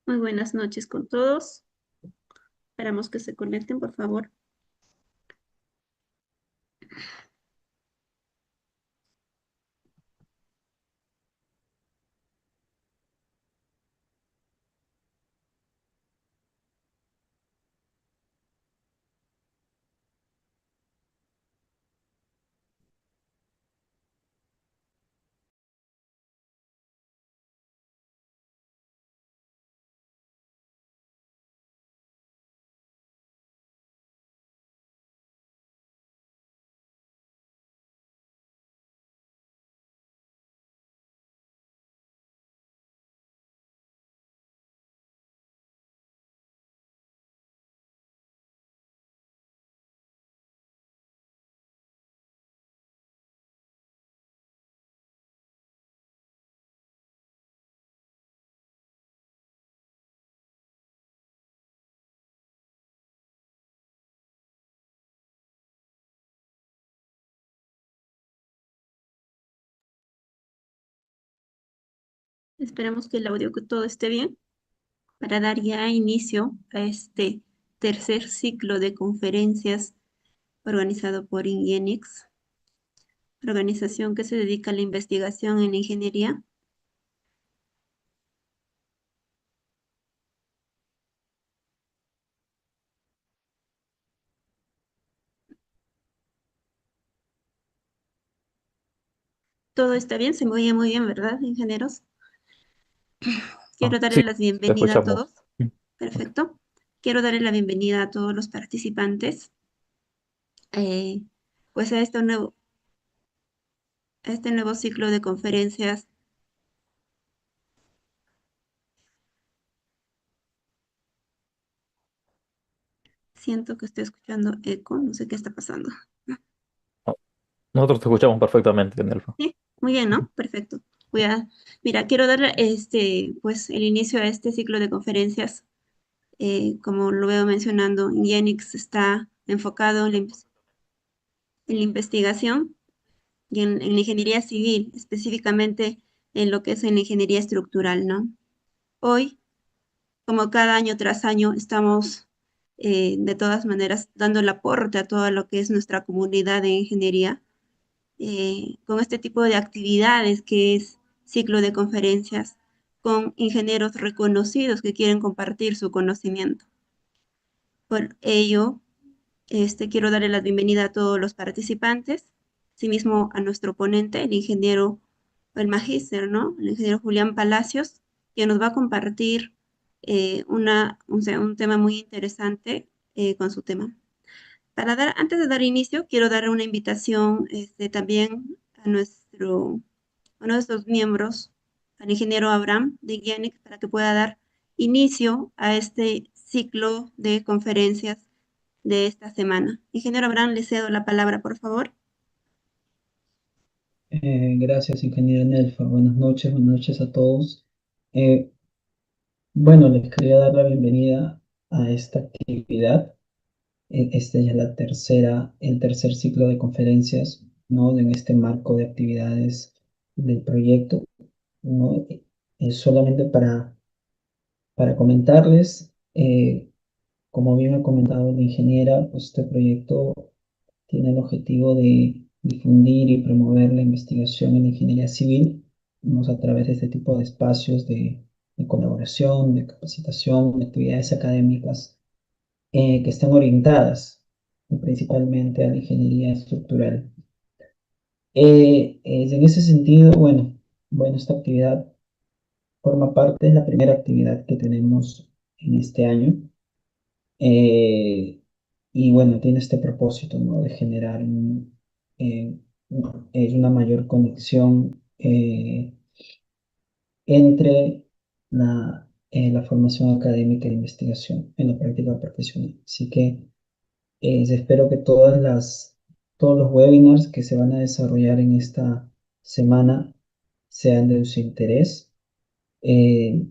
Muy buenas noches con todos. Esperamos que se conecten, por favor. Esperamos que el audio, que todo esté bien para dar ya inicio a este tercer ciclo de conferencias organizado por Ingenix, organización que se dedica a la investigación en la ingeniería. Todo está bien, se me oye muy bien, ¿verdad, ingenieros? Quiero darle Sí, la te bienvenida a escuchamos. todos. Perfecto. Quiero darle la bienvenida a todos los participantes, eh, pues a este nuevo ciclo de conferencias. Siento que estoy escuchando eco, no sé qué está pasando. Nosotros te escuchamos perfectamente, Nelfa. Sí, muy bien, ¿no? Perfecto. Mira, quiero dar pues, el inicio a este ciclo de conferencias. Como lo veo mencionando, Ingenix está enfocado en la investigación y en la ingeniería civil, específicamente en lo que es en la ingeniería estructural, ¿no? Hoy, como cada año tras año, estamos de todas maneras dando el aporte a todo lo que es nuestra comunidad de ingeniería con este tipo de actividades que es ciclo de conferencias con ingenieros reconocidos que quieren compartir su conocimiento. Por ello, quiero darle la bienvenida a todos los participantes, asimismo a nuestro ponente, el ingeniero, el magíster, ¿no? El ingeniero Julián Palacios, que nos va a compartir un tema muy interesante con su tema. Antes de dar inicio, quiero dar una invitación también a nuestros miembros, al ingeniero Abraham de Guianic, para que pueda dar inicio a este ciclo de conferencias de esta semana. Ingeniero Abraham, le cedo la palabra, por favor. Gracias, ingeniero Nelfa. Buenas noches a todos. Eh, bueno, les quería dar la bienvenida a esta actividad. Esta ya es el tercer ciclo de conferencias, ¿no? En este marco de actividades del proyecto, ¿no? Solamente para comentarles, como bien ha comentado la ingeniera, pues este proyecto tiene el objetivo de difundir y promover la investigación en ingeniería civil, ¿no? A través de este tipo de espacios de colaboración, de capacitación, de actividades académicas que están orientadas principalmente a la ingeniería estructural. En ese sentido, bueno, esta actividad forma parte de la primera actividad que tenemos en este año. Eh, y bueno, tiene este propósito, ¿no? De generar eh, es una mayor conexión entre la formación académica e investigación en la práctica profesional. Así que espero que todos los webinars que se van a desarrollar en esta semana sean de su interés. Eh,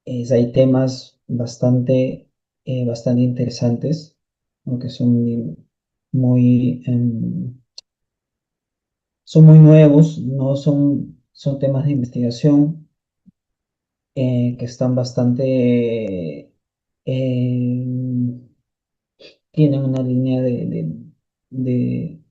Hay temas bastante interesantes, aunque muy, son muy nuevos, no son, son temas de investigación que están bastante, tienen una línea de, de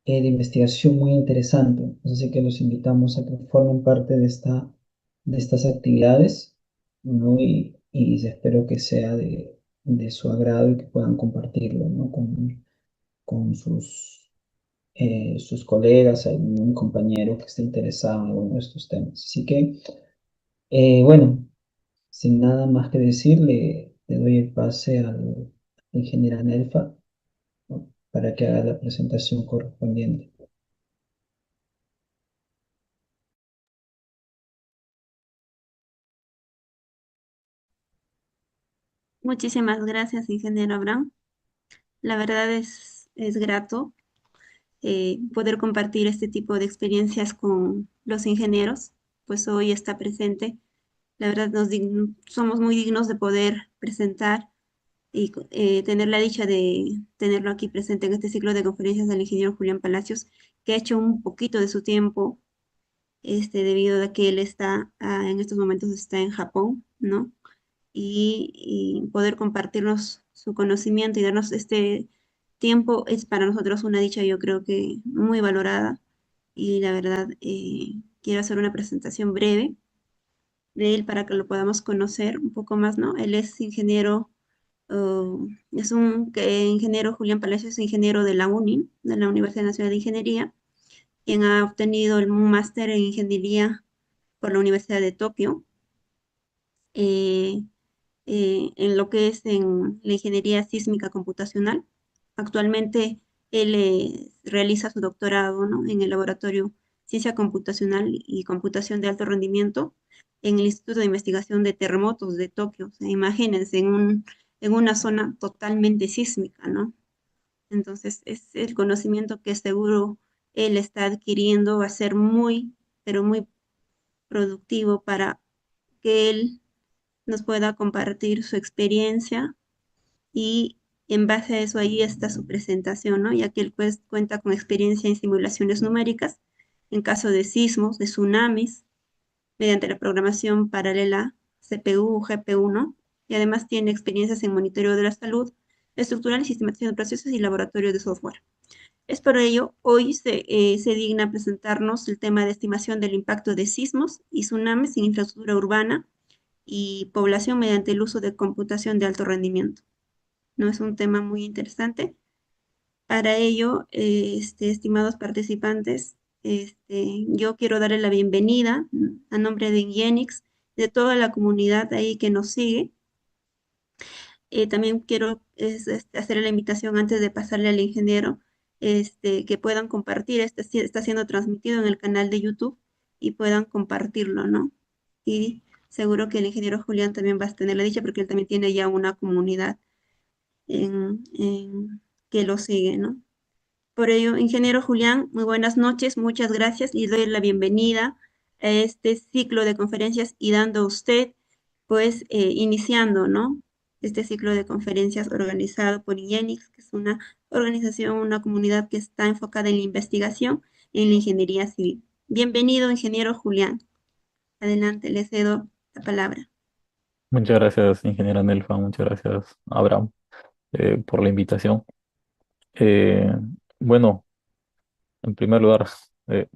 investigación muy interesante. Así que los invitamos a que formen parte de estas actividades, ¿no? Y espero que sea de su agrado y que puedan compartirlo, ¿no? Con sus colegas, algún compañero que esté interesado en alguno de estos temas. Así que, bueno, sin nada más que decir, le doy el pase al ingeniero Nelfa, ¿no? Para que haga la presentación correspondiente. Muchísimas gracias, ingeniero Abraham. La verdad es grato poder compartir este tipo de experiencias con los ingenieros, pues hoy está presente. La verdad somos muy dignos de poder presentar y tener la dicha de tenerlo aquí presente en este ciclo de conferencias del ingeniero Julián Palacios, que ha hecho un poquito de su tiempo, debido a que él está, en estos momentos está en Japón, ¿no? Y poder compartirnos su conocimiento y darnos este tiempo es para nosotros una dicha, yo creo que muy valorada. Y la verdad, quiero hacer una presentación breve de él para que lo podamos conocer un poco más, ¿no? Él es ingeniero, es un ingeniero, Julián Palacios es ingeniero de la UNI, de la Universidad Nacional de Ingeniería, quien ha obtenido un máster en ingeniería por la Universidad de Tokio. eh, en lo que es en la ingeniería sísmica computacional. Actualmente él realiza su doctorado, ¿no? En el laboratorio Ciencia Computacional y Computación de Alto Rendimiento en el Instituto de Investigación de Terremotos de Tokio. O sea, imagínense, en una zona totalmente sísmica, ¿no? Entonces, es el conocimiento que seguro él está adquiriendo va a ser muy, pero muy productivo para que él nos pueda compartir su experiencia y en base a eso ahí está su presentación, ¿no? Ya que él pues cuenta con experiencia en simulaciones numéricas en caso de sismos, de tsunamis, mediante la programación paralela CPU, GPU, ¿no? Y además tiene experiencias en monitoreo de la salud estructural y sistematización de procesos y laboratorio de software. Es por ello, hoy se digna presentarnos el tema de estimación del impacto de sismos y tsunamis en infraestructura urbana y población mediante el uso de computación de alto rendimiento. ¿No? Es un tema muy interesante. Para ello, estimados participantes, yo quiero darle la bienvenida a nombre de Ingenix, de toda la comunidad ahí que nos sigue. También quiero hacer la invitación antes de pasarle al ingeniero, que puedan compartir, está siendo transmitido en el canal de YouTube y puedan compartirlo, ¿no? Y seguro que el ingeniero Julián también va a tener la dicha porque él también tiene ya una comunidad que lo sigue, ¿no? Por ello, ingeniero Julián, muy buenas noches, muchas gracias y doy la bienvenida a este ciclo de conferencias y dando a usted, pues, iniciando, ¿no? Este ciclo de conferencias organizado por IENIX, que es una organización, una comunidad que está enfocada en la investigación en la ingeniería civil. Bienvenido, ingeniero Julián. Adelante, le cedo la palabra. Muchas gracias, ingeniera Nelfa, muchas gracias, Abraham, por la invitación. Eh, bueno, en primer lugar,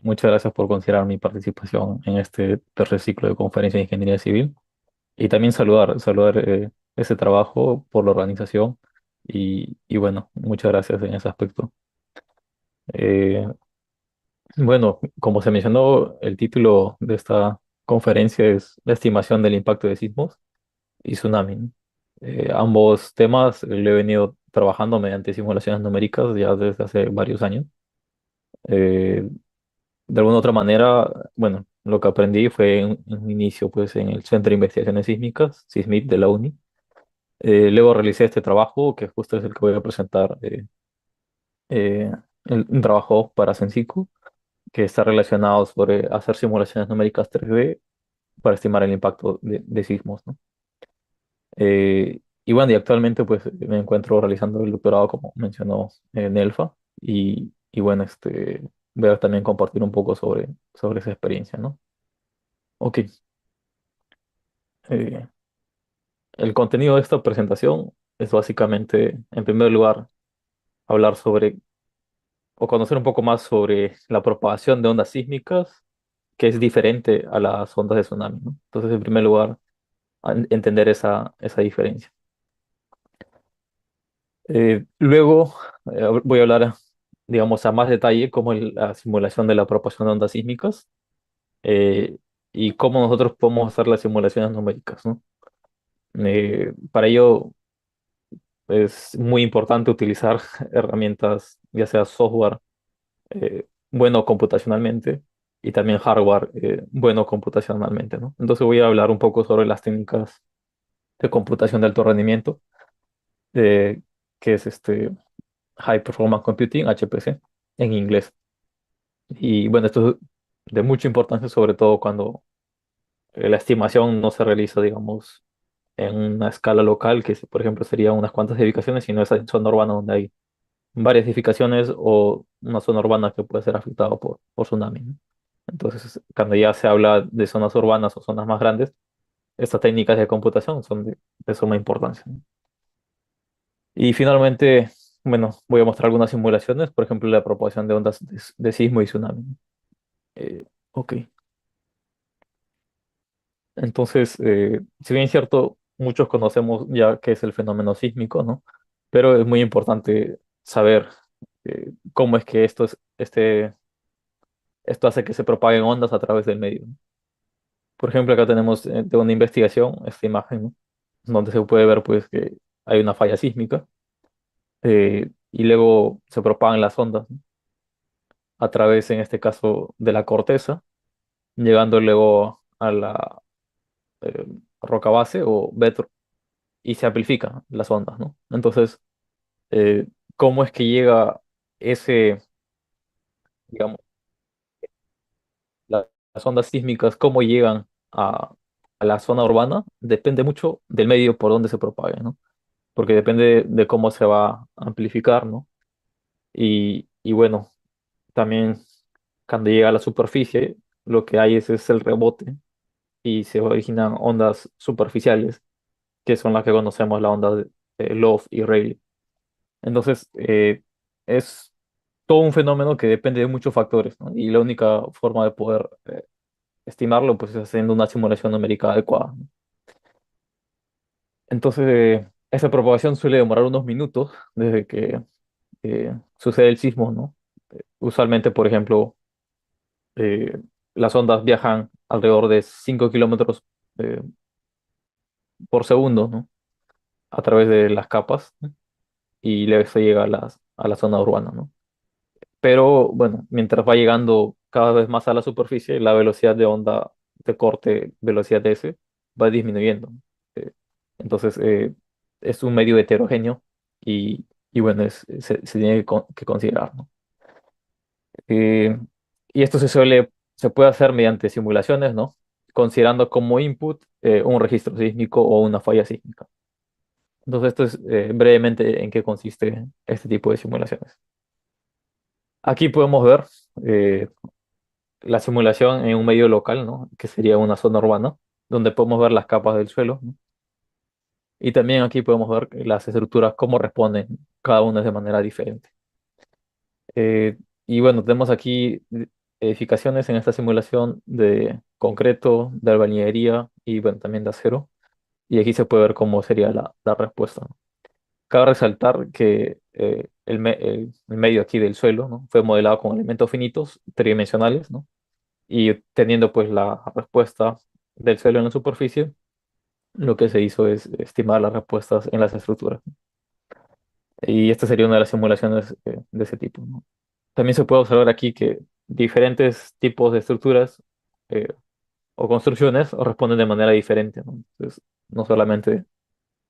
muchas gracias por considerar mi participación en este tercer ciclo de conferencia de ingeniería civil y también saludar ese trabajo por la organización y bueno, muchas gracias en ese aspecto. Eh, bueno, como se mencionó, el título de esta conferencia es La estimación del impacto de sismos y tsunami, ¿no? Ambos temas lo he venido trabajando mediante simulaciones numéricas ya desde hace varios años. Eh, de alguna otra manera, bueno, lo que aprendí fue en un inicio pues, en el Centro de Investigaciones Sísmicas, SISMIT de la UNI. Luego realicé este trabajo, que justo es el que voy a presentar, eh, un trabajo para Sensicu, que está relacionado sobre hacer simulaciones numéricas 3D para estimar el impacto de sismos, ¿no? Y bueno, y actualmente pues me encuentro realizando el doctorado, como mencionó Nelfa, y bueno, voy a también compartir un poco sobre esa experiencia, ¿no? Ok, Eh, el contenido de esta presentación es básicamente, en primer lugar, hablar sobre o conocer un poco más sobre la propagación de ondas sísmicas, que es diferente a las ondas de tsunami, ¿no? Entonces, en primer lugar, entender esa diferencia. Luego voy a hablar, digamos, a más detalle cómo la simulación de la propagación de ondas sísmicas y cómo nosotros podemos hacer las simulaciones numéricas, ¿no? Para ello es muy importante utilizar herramientas, ya sea software bueno computacionalmente y también hardware bueno computacionalmente, ¿no? Entonces voy a hablar un poco sobre las técnicas de computación de alto rendimiento, eh, que es High Performance Computing, HPC, en inglés. Y bueno, esto es de mucha importancia, sobre todo cuando la estimación no se realiza, digamos, en una escala local, que por ejemplo sería unas cuantas edificaciones, sino esa zona urbana donde hay varias edificaciones o una zona urbana que puede ser afectada por tsunami, ¿no? Entonces, cuando ya se habla de zonas urbanas o zonas más grandes, estas técnicas de computación son de suma importancia, ¿no? Y finalmente, bueno, voy a mostrar algunas simulaciones, por ejemplo, la propagación de ondas de sismo y tsunami, ¿no? Ok. Entonces, si bien es cierto, muchos conocemos ya qué es el fenómeno sísmico, ¿no? Pero es muy importante saber cómo es que esto hace que se propaguen ondas a través del medio, ¿no? Por ejemplo, acá tenemos de una investigación esta imagen, ¿no? Donde se puede ver pues que hay una falla sísmica y luego se propagan las ondas, ¿no? A través, en este caso, de la corteza, llegando luego a la eh, roca base o bedrock y se amplifican las ondas, ¿no? Entonces, eh, ¿cómo es que llega ese, digamos, las ondas sísmicas, cómo llegan a la zona urbana? Depende mucho del medio por donde se propague, ¿no? Porque depende de cómo se va a amplificar, ¿no? Y bueno, también cuando llega a la superficie, lo que hay es el rebote y se originan ondas superficiales, que son las que conocemos, la onda de Love y Rayleigh. Entonces, es todo un fenómeno que depende de muchos factores, ¿no? Y la única forma de poder estimarlo, pues, es haciendo una simulación numérica adecuada, ¿no? Entonces, esa propagación suele demorar unos minutos desde que sucede el sismo, ¿no? Usualmente, por ejemplo, eh, las ondas viajan alrededor de 5 kilómetros eh, por segundo, ¿no? A través de las capas, ¿no? Y luego se llega a la zona urbana, ¿no? Pero bueno, mientras va llegando cada vez más a la superficie, la velocidad de onda de corte, velocidad S, va disminuyendo, ¿no? Eh, entonces, es un medio heterogéneo y bueno, se tiene que considerar, ¿no? Eh, y esto se puede hacer mediante simulaciones, ¿no? Considerando como input un registro sísmico o una falla sísmica. Entonces, esto es brevemente en qué consiste este tipo de simulaciones. Aquí podemos ver eh, la simulación en un medio local, ¿no? Que sería una zona urbana, donde podemos ver las capas del suelo, ¿no? Y también aquí podemos ver las estructuras, cómo responden cada una de manera diferente. Eh, y bueno, tenemos aquí edificaciones en esta simulación de concreto, de albañilería y bueno, también de acero. Y aquí se puede ver cómo sería la respuesta, ¿no? Cabe resaltar que el medio aquí del suelo, ¿no? Fue modelado con elementos finitos tridimensionales, ¿no? Y teniendo pues la respuesta del suelo en la superficie, lo que se hizo es estimar las respuestas en las estructuras. Y esta sería una de las simulaciones de ese tipo, ¿no? También se puede observar aquí que diferentes tipos de estructuras eh, o construcciones responden de manera diferente, ¿no? Entonces, no solamente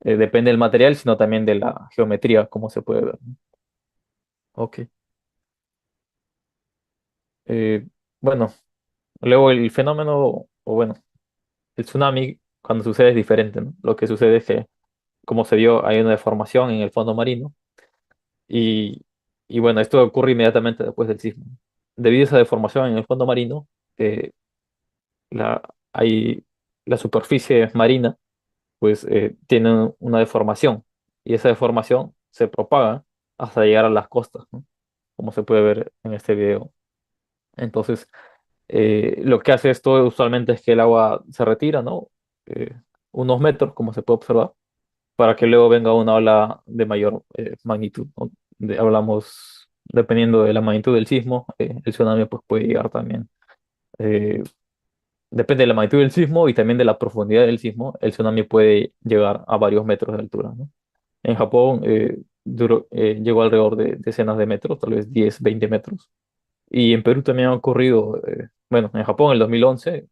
depende del material, sino también de la geometría, como se puede ver, ¿no? Ok. Eh, bueno, luego el fenómeno, o bueno, el tsunami, cuando sucede es diferente, ¿no? Lo que sucede es que, como se vio, hay una deformación en el fondo marino y, y bueno, esto ocurre inmediatamente después del sismo. Debido a esa deformación en el fondo marino, eh, hay la superficie marina pues tiene una deformación y esa deformación se propaga hasta llegar a las costas, ¿no? Como se puede ver en este video. Entonces, lo que hace esto usualmente es que el agua se retira, ¿no? Unos metros, como se puede observar, para que luego venga una ola de mayor magnitud, ¿no? Hablamos, dependiendo de la magnitud del sismo, el tsunami pues, puede llegar también. eh, Depende de la magnitud del sismo y también de la profundidad del sismo, el tsunami puede llegar a varios metros de altura, ¿no? En Japón llegó alrededor de decenas de metros, tal vez 10, 20 metros. Y en Perú también ha ocurrido, bueno, en Japón en el 2011,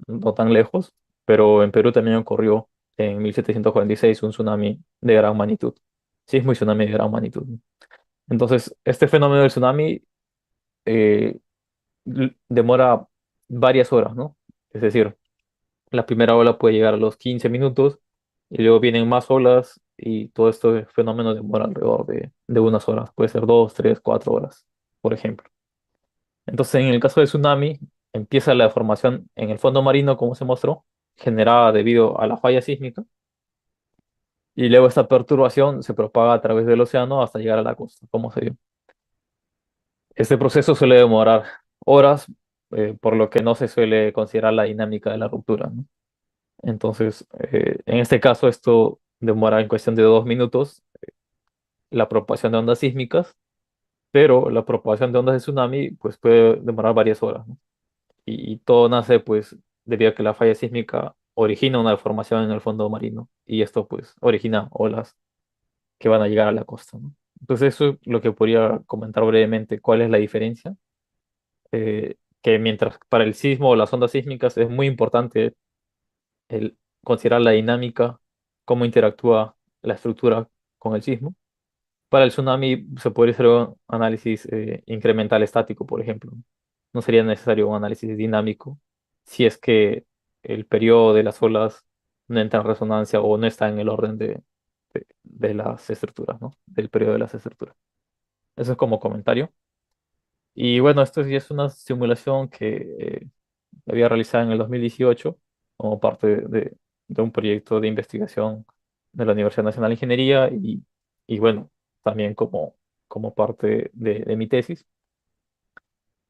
no tan lejos, pero en Perú también ocurrió en 1746 un tsunami de gran magnitud. Sismo y tsunami de gran magnitud, ¿no? Entonces, este fenómeno del tsunami eh, demora varias horas, ¿no? Es decir, la primera ola puede llegar a los 15 minutos y luego vienen más olas y todo este fenómeno demora alrededor de unas horas. Puede ser 2, 3, 4 horas, por ejemplo. Entonces, en el caso del tsunami, empieza la deformación en el fondo marino, como se mostró, generada debido a la falla sísmica, y luego esta perturbación se propaga a través del océano hasta llegar a la costa, como se vio. Este proceso suele demorar horas, por lo que no se suele considerar la dinámica de la ruptura, ¿no? Entonces, en este caso, esto demora en cuestión de 2 minutos la propagación de ondas sísmicas, pero la propagación de ondas de tsunami pues, puede demorar varias horas, ¿no? Y todo nace pues debido a que la falla sísmica origina una deformación en el fondo marino y esto pues origina olas que van a llegar a la costa, ¿no? Entonces eso es lo que podría comentar brevemente cuál es la diferencia. Que mientras para el sismo o las ondas sísmicas es muy importante el considerar la dinámica, cómo interactúa la estructura con el sismo. Para el tsunami se podría hacer un análisis incremental estático, por ejemplo. No sería necesario un análisis dinámico si es que el periodo de las olas no entra en resonancia o no está en el orden de las estructuras, ¿no? Del periodo de las estructuras. Eso es como comentario. Y bueno, esto ya es una simulación que había realizado en el 2018 como parte de un proyecto de investigación de la Universidad Nacional de Ingeniería y bueno, también como parte de mi tesis.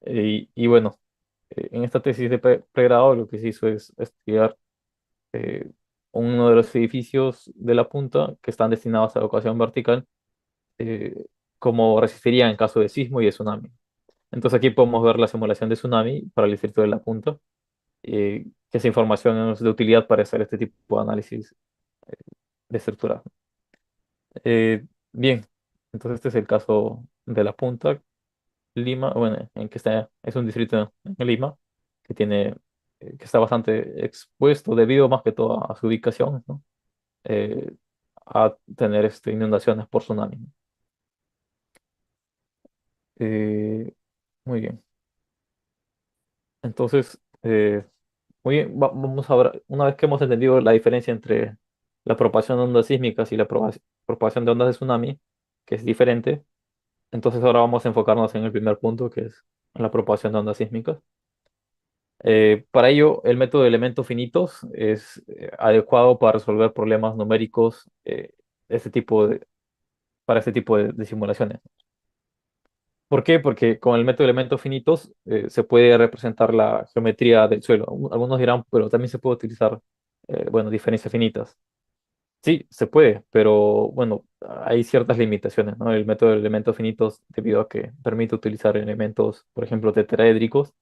Y bueno, en esta tesis de pregrado lo que se hizo es estudiar eh, uno de los edificios de la punta que están destinados a evacuación vertical, eh, cómo resistirían en caso de sismo y de tsunami. Entonces aquí podemos ver la simulación de tsunami para el distrito de la punta, que esa información es de utilidad para hacer este tipo de análisis eh, de estructura. Bien, entonces este es el caso de la punta, Lima, bueno, en que está, es un distrito en Lima, que tiene, que está bastante expuesto debido más que todo a su ubicación, ¿no? Eh, a tener inundaciones por tsunami, ¿no? Eh, Muy bien. Entonces, muy bien, vamos a ver, una vez que hemos entendido la diferencia entre la propagación de ondas sísmicas y la propagación de ondas de tsunami, que es diferente, entonces ahora vamos a enfocarnos en el primer punto, que es la propagación de ondas sísmicas. Para ello, el método de elementos finitos es adecuado para resolver problemas numéricos este tipo para este tipo de simulaciones. ¿Por qué? Porque con el método de elementos finitos se puede representar la geometría del suelo. Algunos dirán, pero también se puede utilizar, bueno, diferencias finitas. Sí, se puede, pero bueno, hay ciertas limitaciones, ¿no? El método de elementos finitos, debido a que permite utilizar elementos, por ejemplo, tetraédricos.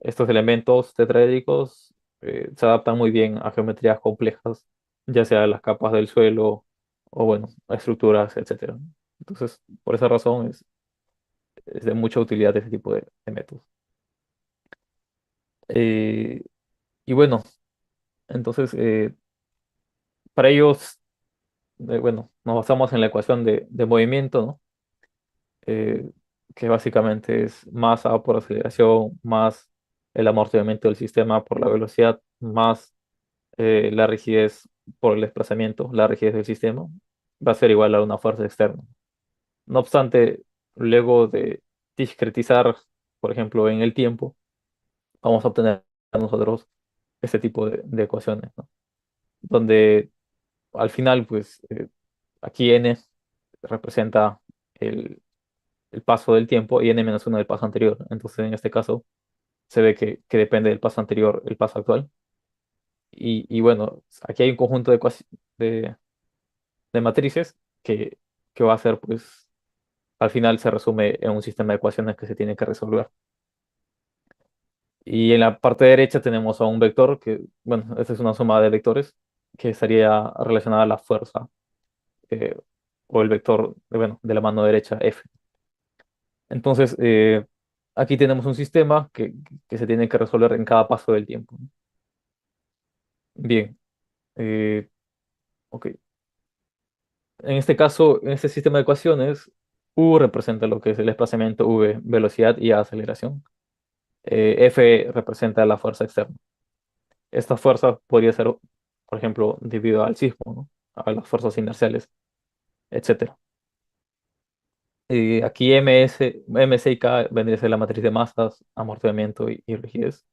Estos elementos tetraédricos se adaptan muy bien a geometrías complejas, ya sea las capas del suelo o, bueno, a estructuras, etcétera. Entonces, por esa razón es de mucha utilidad este tipo de métodos. Eh, y bueno, entonces, para ellos, bueno, nos basamos en la ecuación de movimiento, ¿no? Eh, que básicamente es masa por aceleración más el amortiguamiento del sistema por la velocidad más la rigidez por el desplazamiento, la rigidez del sistema, va a ser igual a una fuerza externa. No obstante, luego de discretizar, por ejemplo, en el tiempo, vamos a obtener nosotros este tipo de ecuaciones, ¿no? Donde al final, pues aquí n representa el, el paso del tiempo y n-1 del paso anterior. Entonces, en este caso, se ve que depende del paso anterior el paso actual. Y bueno, aquí hay un conjunto de, de matrices que va a ser, pues, al final se resume en un sistema de ecuaciones que se tiene que resolver. Y en la parte derecha tenemos a un vector que, bueno, esta es una suma de vectores que estaría relacionada a la fuerza eh, o el vector, bueno, de la mano derecha, F. Entonces, aquí tenemos un sistema que se tiene que resolver en cada paso del tiempo. Bien, eh, ok. En este caso, en este sistema de ecuaciones, U representa lo que es el desplazamiento, V, velocidad y A, aceleración. F representa la fuerza externa. Esta fuerza podría ser, por ejemplo, debido al sismo, ¿no? A las fuerzas inerciales, etcétera. Aquí MC y K vendría a ser la matriz de masas, amortiguamiento y rigidez.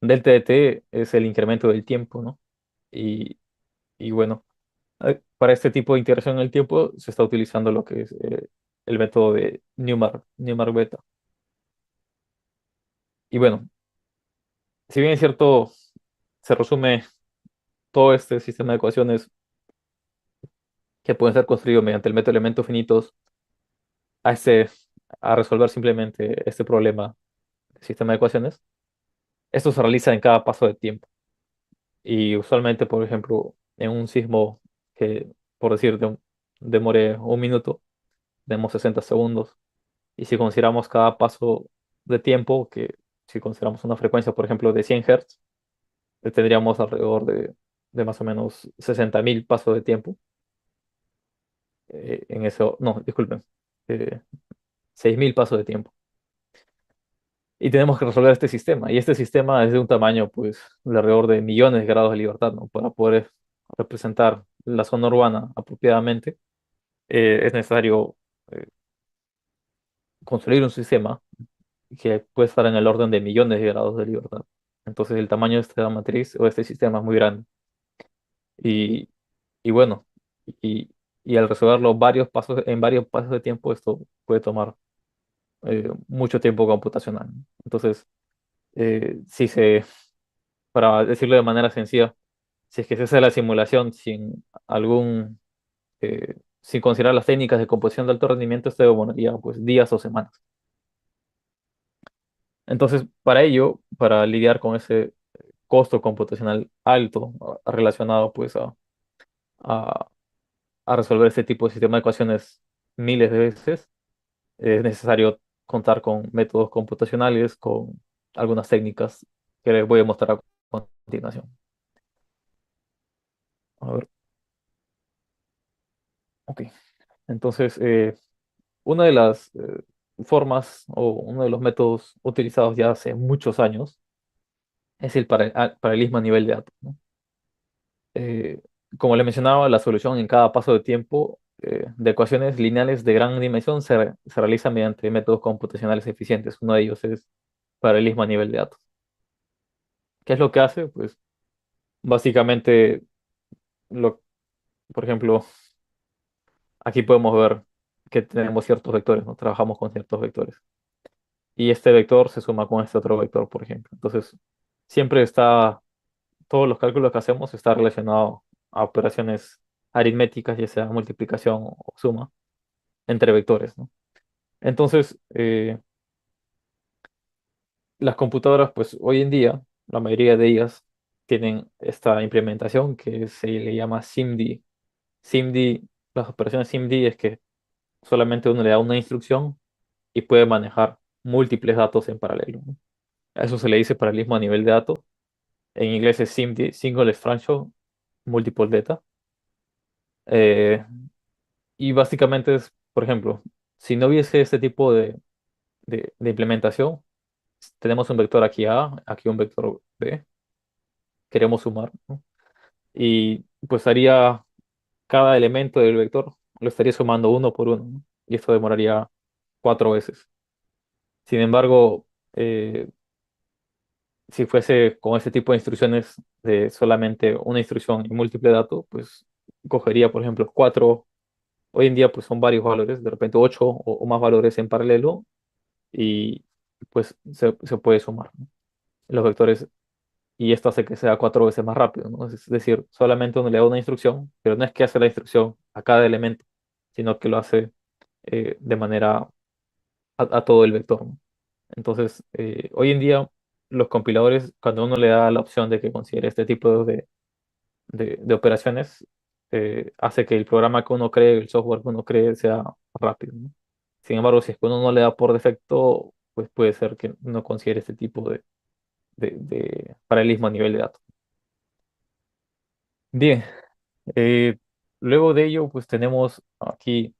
Delta de T es el incremento del tiempo, ¿no? Y, y bueno, para este tipo de integración en el tiempo se está utilizando lo que es el método de Newmark beta. Y bueno, si bien es cierto, se resume todo este sistema de ecuaciones que pueden ser construidos mediante el método de elementos finitos a, este, a resolver simplemente este problema del sistema de ecuaciones. Esto se realiza en cada paso de tiempo. Y usualmente, por ejemplo, en un sismo que, por decir, demore un minuto, tenemos 60 segundos. Y si consideramos cada paso de tiempo, que si consideramos una frecuencia, por ejemplo, de 100 Hz, tendríamos alrededor de más o menos 60.000 pasos de tiempo. En eso, no, disculpen, eh, 6.000 pasos de tiempo. Y tenemos que resolver este sistema. Y este sistema es de un tamaño, pues, de alrededor de millones de grados de libertad, ¿no? Para poder representar la zona urbana apropiadamente, es necesario eh, construir un sistema que puede estar en el orden de millones de grados de libertad. Entonces, el tamaño de esta matriz o este sistema es muy grande. Y, y bueno, y, y al resolverlo en varios pasos de tiempo, esto puede tomar mucho tiempo computacional, ¿no? Entonces, si se, para decirlo de manera sencilla, si es que se hace la simulación sin considerar las técnicas de composición de alto rendimiento, esto demoraría pues días o semanas. Entonces, para ello, para lidiar con ese costo computacional alto relacionado pues a, a resolver este tipo de sistema de ecuaciones miles de veces, es necesario contar con métodos computacionales, con algunas técnicas que les voy a mostrar a continuación. A ver, ok. Entonces, una de las formas o uno de los métodos utilizados ya hace muchos años es el paralelismo a nivel de datos, ¿no? Eh, Como le mencionaba, la solución en cada paso de tiempo de ecuaciones lineales de gran dimensión se realiza mediante métodos computacionales eficientes. Uno de ellos es paralelismo a nivel de datos. ¿Qué es lo que hace? Pues básicamente, lo, por ejemplo, aquí podemos ver que tenemos ciertos vectores, ¿no? Trabajamos con ciertos vectores. Y este vector se suma con este otro vector, por ejemplo. Entonces, siempre todos los cálculos que hacemos está relacionado a operaciones aritméticas, ya sea multiplicación o suma, entre vectores, ¿no? Entonces, las computadoras, pues hoy en día, la mayoría de ellas tienen esta implementación que se le llama SIMD. SIMD, las operaciones SIMD es que solamente uno le da una instrucción y puede manejar múltiples datos en paralelo, ¿no? A eso se le dice paralelismo a nivel de datos. En inglés es SIMD, Single Instruction Multiple Data. Eh, y básicamente es, por ejemplo, si no hubiese este tipo de implementación, tenemos un vector aquí A, aquí un vector B, queremos sumar, ¿no? Y pues haría cada elemento del vector, lo estaría sumando uno por uno, ¿no? Y esto demoraría 4 veces. Sin embargo, si fuese con ese tipo de instrucciones de solamente una instrucción y múltiple datos, pues cogería, por ejemplo, cuatro. Hoy en día, pues son varios valores, de repente ocho o más valores en paralelo, y pues se puede sumar, ¿no? Los vectores, y esto hace que sea cuatro veces más rápido, ¿no? Es decir, solamente uno le da una instrucción, pero no es que hace la instrucción a cada elemento, sino que lo hace de manera a todo el vector, ¿no? Entonces, hoy en día, los compiladores, cuando uno le da la opción de que considere este tipo de operaciones, hace que el programa que uno cree, el software que uno cree, sea rápido, ¿no? Sin embargo, si es que uno no le da por defecto, pues puede ser que no considere este tipo de paralelismo a nivel de datos. Bien, eh, luego de ello, pues tenemos aquí,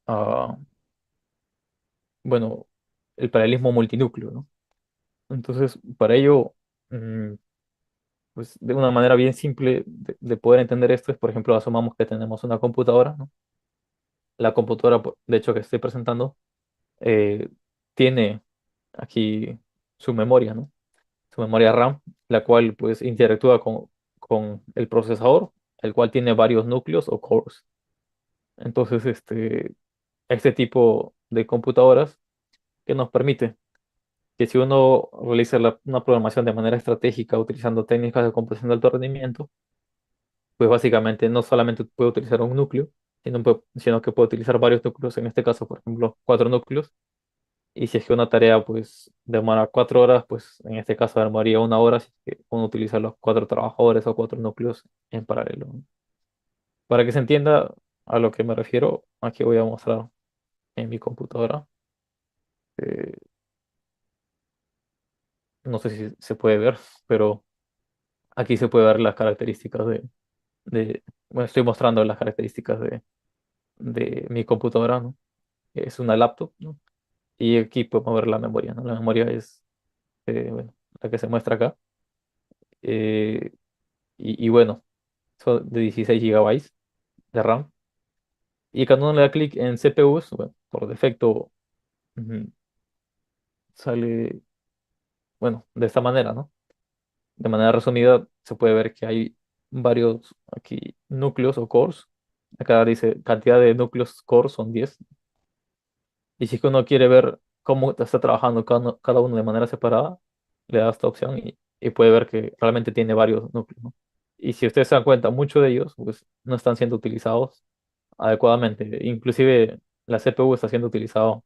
ah, bueno, el paralelismo multinúcleo, ¿no? Entonces, para ello, mm, pues de una manera bien simple de poder entender esto es, por ejemplo, asumamos que tenemos una computadora, ¿no? La computadora, de hecho, que estoy presentando, eh, tiene aquí su memoria, ¿no? Su memoria RAM, la cual pues interactúa con el procesador, el cual tiene varios núcleos o cores. Entonces, este tipo de computadoras que nos permite que si uno realiza una programación de manera estratégica utilizando técnicas de compresión de alto rendimiento, pues básicamente no solamente puede utilizar un núcleo, sino que puede utilizar varios núcleos, en este caso, por ejemplo, cuatro núcleos. Y si es que una tarea pues demora 4 horas, pues en este caso demoraría una hora si es que uno utiliza los cuatro trabajadores o cuatro núcleos en paralelo, ¿no? Para que se entienda a lo que me refiero, aquí voy a mostrar en mi computadora. Eh, no sé si se puede ver, pero aquí se puede ver las características bueno, estoy mostrando las características de mi computadora, ¿no? Es una laptop, ¿no? Y aquí podemos ver la memoria, ¿no? La memoria es, bueno, la que se muestra acá. Eh, y bueno, son de 16 gigabytes de RAM. Y cuando uno le da clic en CPUs, bueno, por defecto, ujú, sale, bueno, de esta manera, ¿no? De manera resumida, se puede ver que hay varios aquí núcleos o cores. Acá dice cantidad de núcleos cores son 10. Y si es que uno quiere ver cómo está trabajando cada uno de manera separada, le da esta opción y puede ver que realmente tiene varios núcleos, ¿no? Y si ustedes se dan cuenta, muchos de ellos pues, no están siendo utilizados adecuadamente. Inclusive la CPU está siendo utilizado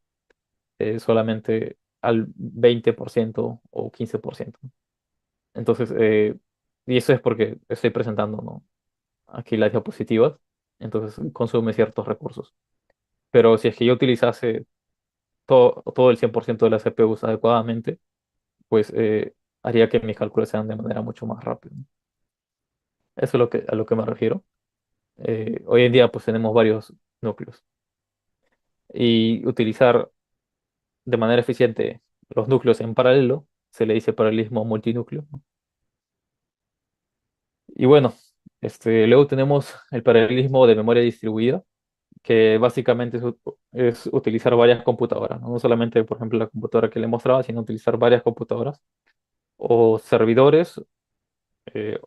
solamente al 20% o 15%. Entonces, y eso es porque estoy presentando, ¿no? Aquí las diapositivas, entonces consume ciertos recursos. Pero si es que yo utilizase todo el 100% de las CPUs adecuadamente, pues haría que mis cálculos sean de manera mucho más rápida, ¿no? Eso es a lo que me refiero. Hoy en día pues tenemos varios núcleos y utilizar de manera eficiente los núcleos en paralelo se le dice paralelismo multinúcleo, ¿no? Y bueno, luego tenemos el paralelismo de memoria distribuida, que básicamente es utilizar varias computadoras, ¿no? No solamente, por ejemplo, la computadora que le mostraba, sino utilizar varias computadoras o servidores,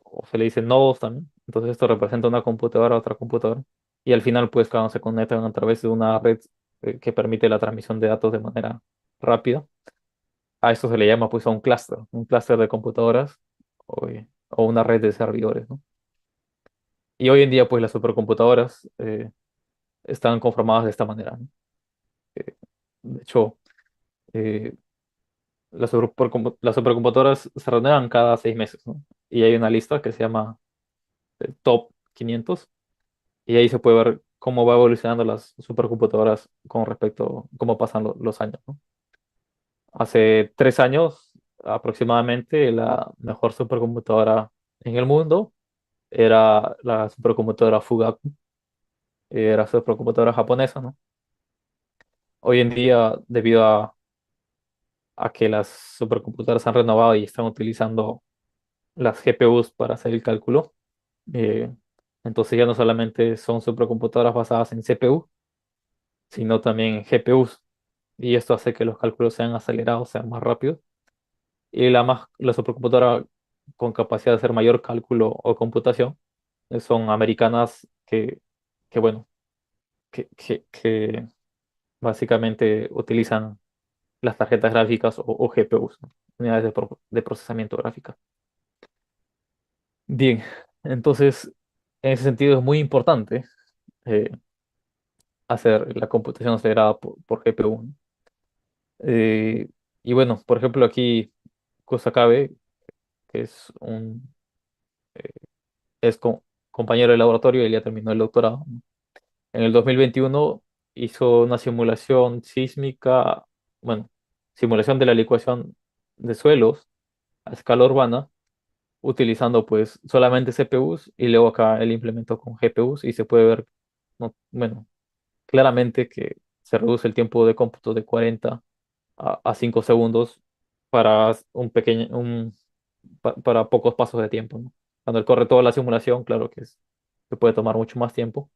o se le dice nodos también. Entonces esto representa una computadora a otra computadora. Y al final, pues, cada uno se conectan a través de una red que permite la transmisión de datos de manera rápida. A esto se le llama, pues, a un clúster de computadoras o una red de servidores, ¿no? Y hoy en día, pues, las supercomputadoras están conformadas de esta manera, ¿no? Eh, de hecho, eh, las supercomputadoras se renuevan cada 6 meses, ¿no? Y hay una lista que se llama Top 500 y ahí se puede ver cómo va evolucionando las supercomputadoras con respecto a cómo pasan los años, ¿no? Hace 3 años aproximadamente la mejor supercomputadora en el mundo era la supercomputadora Fugaku, era supercomputadora japonesa, ¿no? Hoy en día, debido a que las supercomputadoras han renovado y están utilizando las GPUs para hacer el cálculo, eh, entonces ya no solamente son supercomputadoras basadas en CPU, sino también en GPUs. Y esto hace que los cálculos sean acelerados, sean más rápidos. Y la supercomputadora con capacidad de hacer mayor cálculo o computación son americanas que bueno, que básicamente utilizan las tarjetas gráficas o GPUs, ¿no? Unidades de procesamiento gráfica. Bien, entonces, en ese sentido es muy importante eh, hacer la computación acelerada por GPU, ¿no? Eh, y bueno, por ejemplo, aquí Kusakabe, que eh, es compañero de laboratorio, él ya terminó el doctorado, ¿no? En el 2021 hizo una simulación sísmica, bueno, simulación de la licuación de suelos a escala urbana, utilizando pues solamente CPUs y luego acá él implementó con GPUs y se puede ver, bueno, claramente que se reduce el tiempo de cómputo de 40 a 5 segundos para para pocos pasos de tiempo, ¿no? Cuando él corre toda la simulación, claro que puede tomar mucho más tiempo.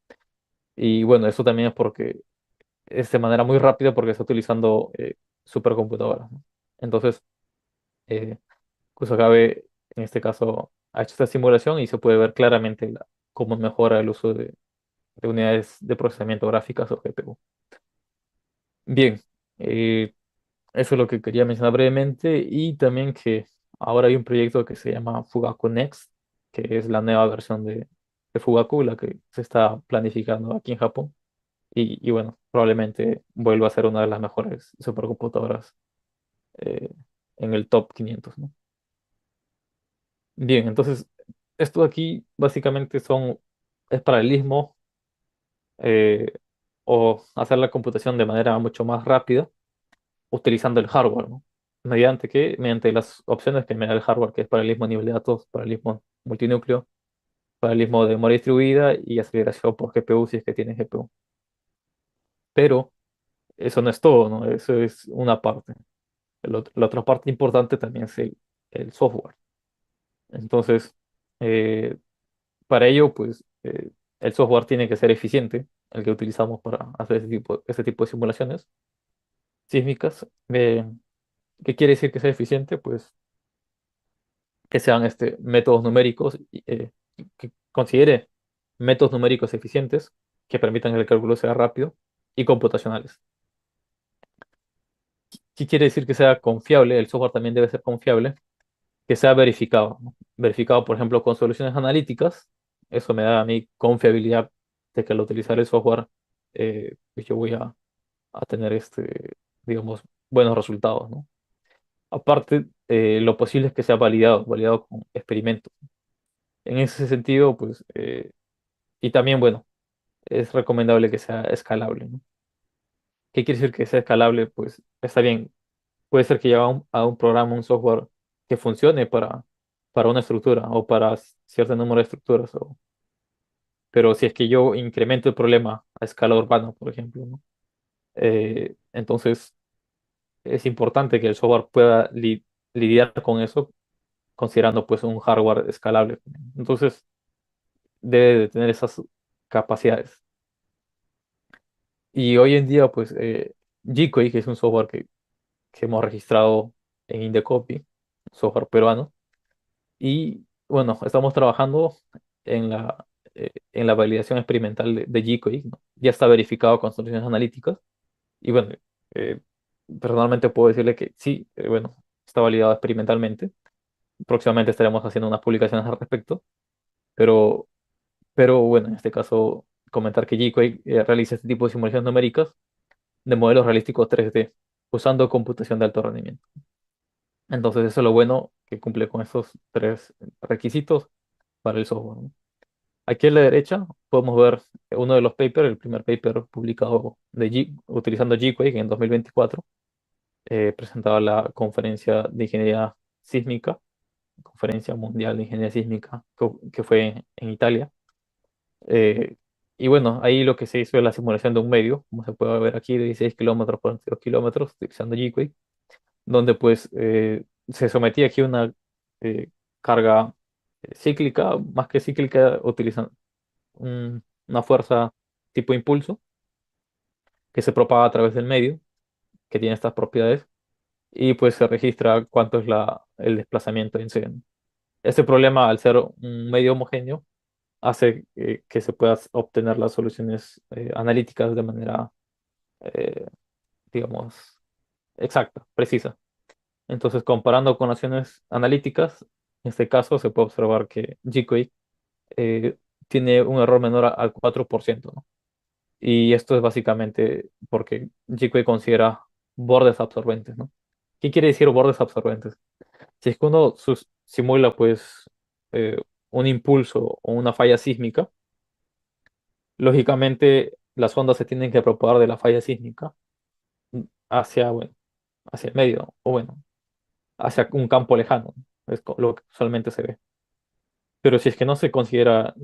Y bueno, eso también es porque es de manera muy rápida porque está utilizando supercomputadoras, ¿no? Entonces, eh, Kusakabe, en este caso, ha hecho esta simulación y se puede ver claramente cómo mejora el uso de unidades de procesamiento gráficas o GPU. Bien, eh, eso es lo que quería mencionar brevemente y también que ahora hay un proyecto que se llama Fugaku Next, que es la nueva versión de Fugaku, la que se está planificando aquí en Japón. Y bueno, probablemente vuelva a ser una de las mejores supercomputadoras eh, en el top 500, ¿no? Bien, entonces, esto de aquí básicamente es paralelismo eh, o hacer la computación de manera mucho más rápida utilizando el hardware, ¿no? ¿Mediante qué? Mediante las opciones que me da el hardware, que es paralelismo a nivel de datos, paralelismo multinúcleo, paralelismo de memoria distribuida y aceleración por GPU si es que tiene GPU. Pero eso no es todo, ¿no? Eso es una parte. La otra parte importante también es el software. Entonces, eh, para ello, pues, el software tiene que ser eficiente, el que utilizamos para hacer ese tipo de simulaciones sísmicas. ¿Qué quiere decir que sea eficiente? Pues que sean métodos numéricos, que considere métodos numéricos eficientes, que permitan que el cálculo sea rápido y computacionales. ¿Qué quiere decir que sea confiable? El software también debe ser confiable, que sea verificado, ¿no? Verificado, por ejemplo, con soluciones analíticas. Eso me da a mí confiabilidad de que al utilizar el software, pues yo voy a tener digamos, buenos resultados, ¿no? Aparte, lo posible es que sea validado con experimentos. En ese sentido, pues, y también, bueno, es recomendable que sea escalable, ¿no? ¿Qué quiere decir que sea escalable? Pues está bien, puede ser que lleve a un programa, un software que funcione para una estructura o para cierto número de estructuras, pero si es que yo incremento el problema a escala urbana, por ejemplo, ¿no? Entonces es importante que el software pueda lidiar con eso, considerando pues un hardware escalable. Entonces debe de tener esas capacidades. Y hoy en día, pues, Gcode, que es un software que hemos registrado en Indecopy, software peruano, y bueno, estamos trabajando en la validación experimental de Gcode, ¿no? Ya está verificado con soluciones analíticas, y bueno, eh, personalmente puedo decirle que sí, bueno, está validado experimentalmente. Próximamente estaremos haciendo unas publicaciones al respecto, pero, pero bueno, en este caso, comentar que Gcode realiza este tipo de simulaciones numéricas de modelos realísticos 3D, usando computación de alto rendimiento. Entonces, eso es lo bueno que cumple con esos tres requisitos para el software, ¿no? Aquí a la derecha podemos ver uno de los papers, el primer paper publicado utilizando G-Quake en 2024, presentaba la conferencia de ingeniería sísmica, conferencia mundial de ingeniería sísmica que fue en Italia. Eh, y bueno, ahí lo que se hizo es la simulación de un medio, como se puede ver aquí, de 16 kilómetros por 22 kilómetros, utilizando G-Quake, donde pues se sometía aquí a una carga cíclica, más que cíclica, utilizan una fuerza tipo impulso que se propaga a través del medio, que tiene estas propiedades, y pues se registra cuánto es el desplazamiento en C. Este problema, al ser un medio homogéneo, hace que se puedan obtener las soluciones analíticas de manera, eh, digamos, exacta, precisa. Entonces, comparando con acciones analíticas, en este caso se puede observar que GQuake eh, tiene un error menor al 4%, ¿no? Y esto es básicamente porque GQuake considera bordes absorbentes, ¿no? ¿Qué quiere decir bordes absorbentes? Si es que uno simula pues eh, un impulso o una falla sísmica, lógicamente las ondas se tienen que propagar de la falla sísmica hacia, bueno, hacia el medio, o bueno, hacia un campo lejano, ¿no? Es lo que usualmente se ve. Pero si es que no se considera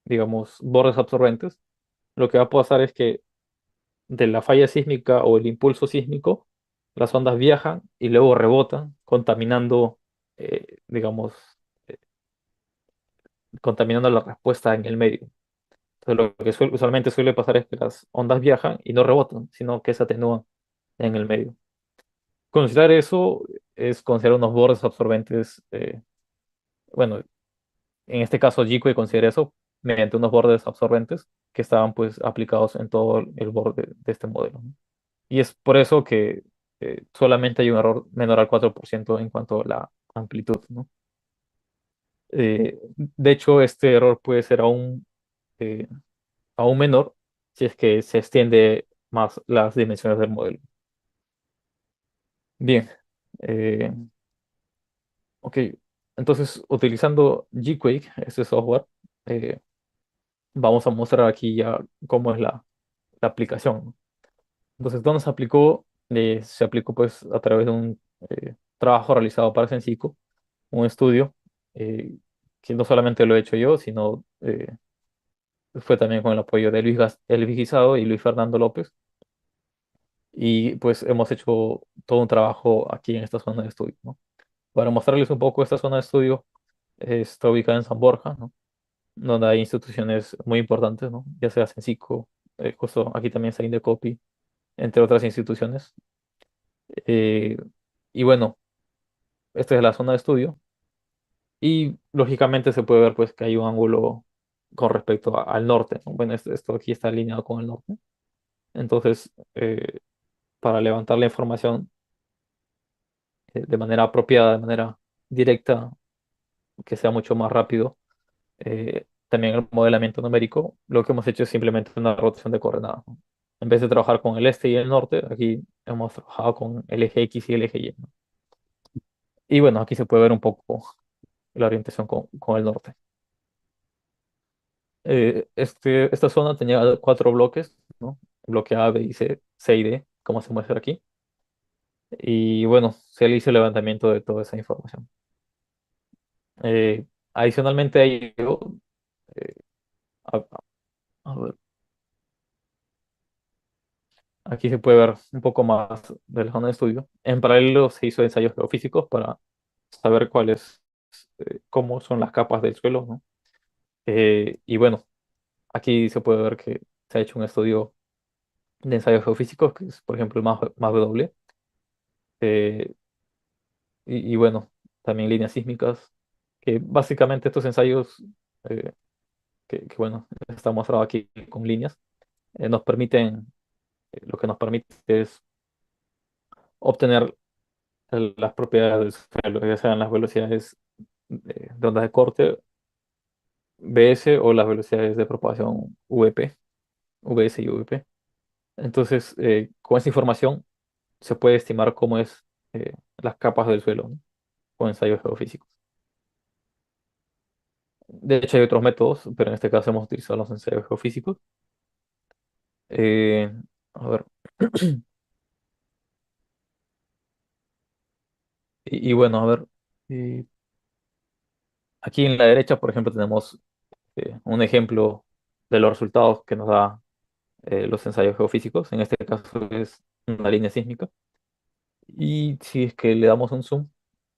digamos, bordes absorbentes, lo que va a pasar es que de la falla sísmica o el impulso sísmico, las ondas viajan y luego rebotan, contaminando, digamos, eh, contaminando la respuesta en el medio. Entonces, lo que usualmente suele pasar es que las ondas viajan y no rebotan, sino que se atenúan en el medio. Considerar eso es considerar unos bordes absorbentes, bueno, en este caso Jikwe considera eso mediante unos bordes absorbentes que estaban pues aplicados en todo el borde de este modelo, ¿no? Y es por eso que solamente hay un error menor al 4% en cuanto a la amplitud, ¿no? De hecho, este error puede ser eh, aún menor si es que se extiende más las dimensiones del modelo. Bien, eh, ok. Entonces, utilizando Gquake, este software, eh, vamos a mostrar aquí ya cómo es la aplicación, ¿no? Entonces, ¿dónde se aplicó? Se aplicó pues a través de un trabajo realizado para Sensico, un estudio eh, que no solamente lo he hecho yo, sino fue también con el apoyo de Elvis Guisado y Luis Fernando López. Y pues hemos hecho todo un trabajo aquí en esta zona de estudio, ¿no? Para mostrarles un poco esta zona de estudio, está ubicada en San Borja, ¿no? Donde hay instituciones muy importantes, ¿no? Ya sea Sensico, justo aquí también está Indecopi, entre otras instituciones. Eh, y bueno, esta es la zona de estudio. Y lógicamente se puede ver pues que hay un ángulo con respecto al norte, ¿no? Bueno, esto aquí está alineado con el norte. Entonces, para levantar la información de manera apropiada, de manera directa, que sea mucho más rápido, también el modelamiento numérico, lo que hemos hecho es simplemente una rotación de coordenadas, ¿no? En vez de trabajar con el este y el norte, aquí hemos trabajado con el eje X y el eje Y, ¿no? Y bueno, aquí se puede ver un poco la orientación con el norte. Esta zona tenía cuatro bloques, ¿no? Bloque A, B y C, C y D, como se muestra aquí. Y bueno, se le hizo el levantamiento de toda esa información. Adicionalmente a ello, eh, a, a ver, aquí se puede ver un poco más de la zona de estudio. En paralelo se hizo ensayos geofísicos para saber cómo son las capas del suelo, ¿no? Y bueno, aquí se puede ver que se ha hecho un estudio de ensayos geofísicos, que es por ejemplo el más W. eh, y bueno, también líneas sísmicas, que básicamente estos ensayos, eh, que bueno, está mostrado aquí con líneas, nos permiten, lo que nos permite es obtener las propiedades del suelo, ya sean las velocidades de ondas de corte, BS, o las velocidades de propagación VP, VS y VP. Entonces, con esa información se puede estimar cómo es las capas del suelo, ¿no? Con ensayos geofísicos. De hecho, hay otros métodos, pero en este caso hemos utilizado los ensayos geofísicos. Eh, a ver. Y bueno, a ver. eh, Aquí en la derecha, por ejemplo, tenemos un ejemplo de los resultados que nos da los ensayos geofísicos. En este caso es una línea sísmica. Y si es que le damos un zoom,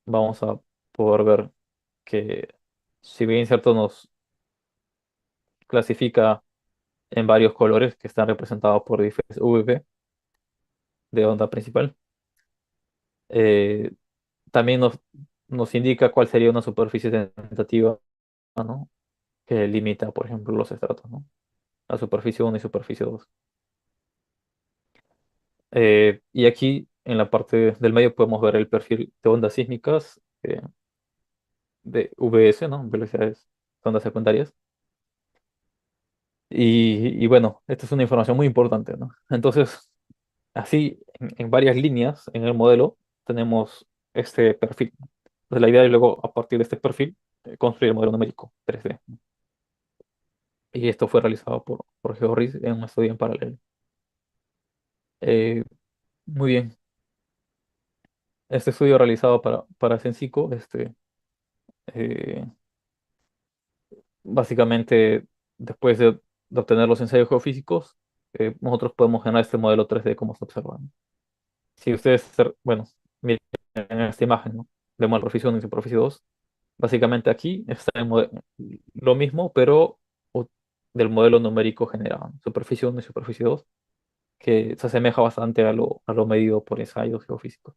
vamos a poder ver que, si bien cierto, nos clasifica en varios colores que están representados por diferentes VP de onda principal. Eh, también nos indica cuál sería una superficie tentativa, ¿no? Que limita, por ejemplo, los estratos, ¿no? La superficie 1 y superficie 2. Y aquí en la parte del medio podemos ver el perfil de ondas sísmicas de VS, ¿no? Velocidades de ondas secundarias. Y bueno, esta es una información muy importante, ¿no? Entonces, así, en varias líneas en el modelo tenemos este perfil. Entonces, la idea es luego, a partir de este perfil, construir el modelo numérico 3D. Y esto fue realizado por GeoRIS en un estudio en paralelo. Eh, muy bien. Este estudio realizado para Sensico, eh, básicamente, después de obtener los ensayos geofísicos, nosotros podemos generar este modelo 3D como se observa, ¿no? Si ustedes, bueno, miren en esta imagen, ¿no? Vemos la superficie 1 y superficie 2. Básicamente aquí está lo mismo, pero del modelo numérico generado, ¿no? Superficie 1 y superficie 2, que se asemeja bastante a lo medido por ensayos geofísicos.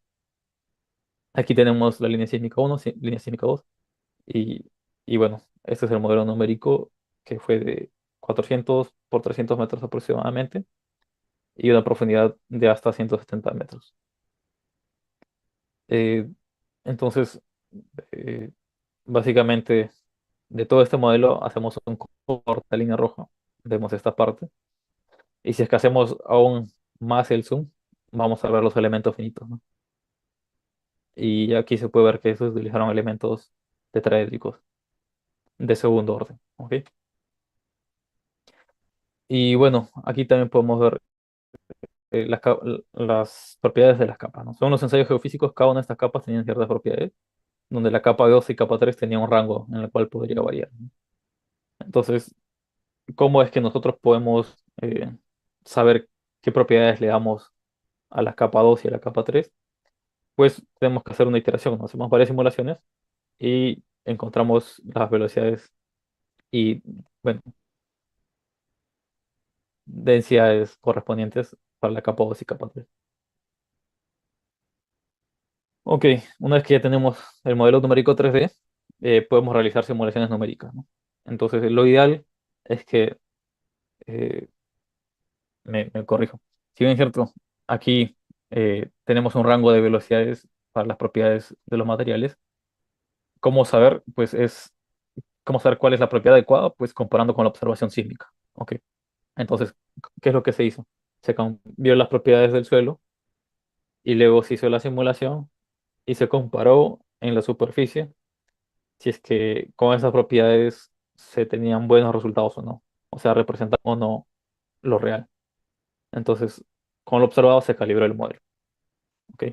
Aquí tenemos la línea sísmica 1, línea sísmica 2, y, y bueno, este es el modelo numérico que fue de 400 por 300 metros aproximadamente y una profundidad de hasta 170 metros. Eh, entonces, eh, básicamente, de todo este modelo hacemos un corte de línea roja, vemos esta parte, y si es que hacemos aún más el zoom, vamos a ver los elementos finitos, ¿no? Y aquí se puede ver que se utilizaron elementos tetraédricos de segundo orden, ¿ok? Y bueno, aquí también podemos ver las propiedades de las capas, ¿no? Según los ensayos geofísicos, cada una de estas capas tenían ciertas propiedades, donde la capa 2 y capa 3 tenían un rango en el cual podría variar, ¿no? Entonces, ¿cómo es que nosotros podemos saber qué propiedades le damos a la capa 2 y a la capa 3? Pues tenemos que hacer una iteración, ¿no? Hacemos varias simulaciones y encontramos las velocidades y, bueno, densidades correspondientes para la capa 2 y capa 3. Ok, una vez que ya tenemos el modelo numérico 3D, podemos realizar simulaciones numéricas, ¿no? Entonces, lo ideal es que, eh, me corrijo, si bien es cierto, aquí tenemos un rango de velocidades para las propiedades de los materiales. ¿Cómo saber? Pues es, ¿cómo saber cuál es la propiedad adecuada? Pues comparando con la observación sísmica. Ok, entonces, ¿qué es lo que se hizo? Se cambió las propiedades del suelo y luego se hizo la simulación y se comparó en la superficie si es que con esas propiedades se tenían buenos resultados o no, o sea, representan o no lo real. Entonces, con lo observado se calibró el modelo. ¿Ok?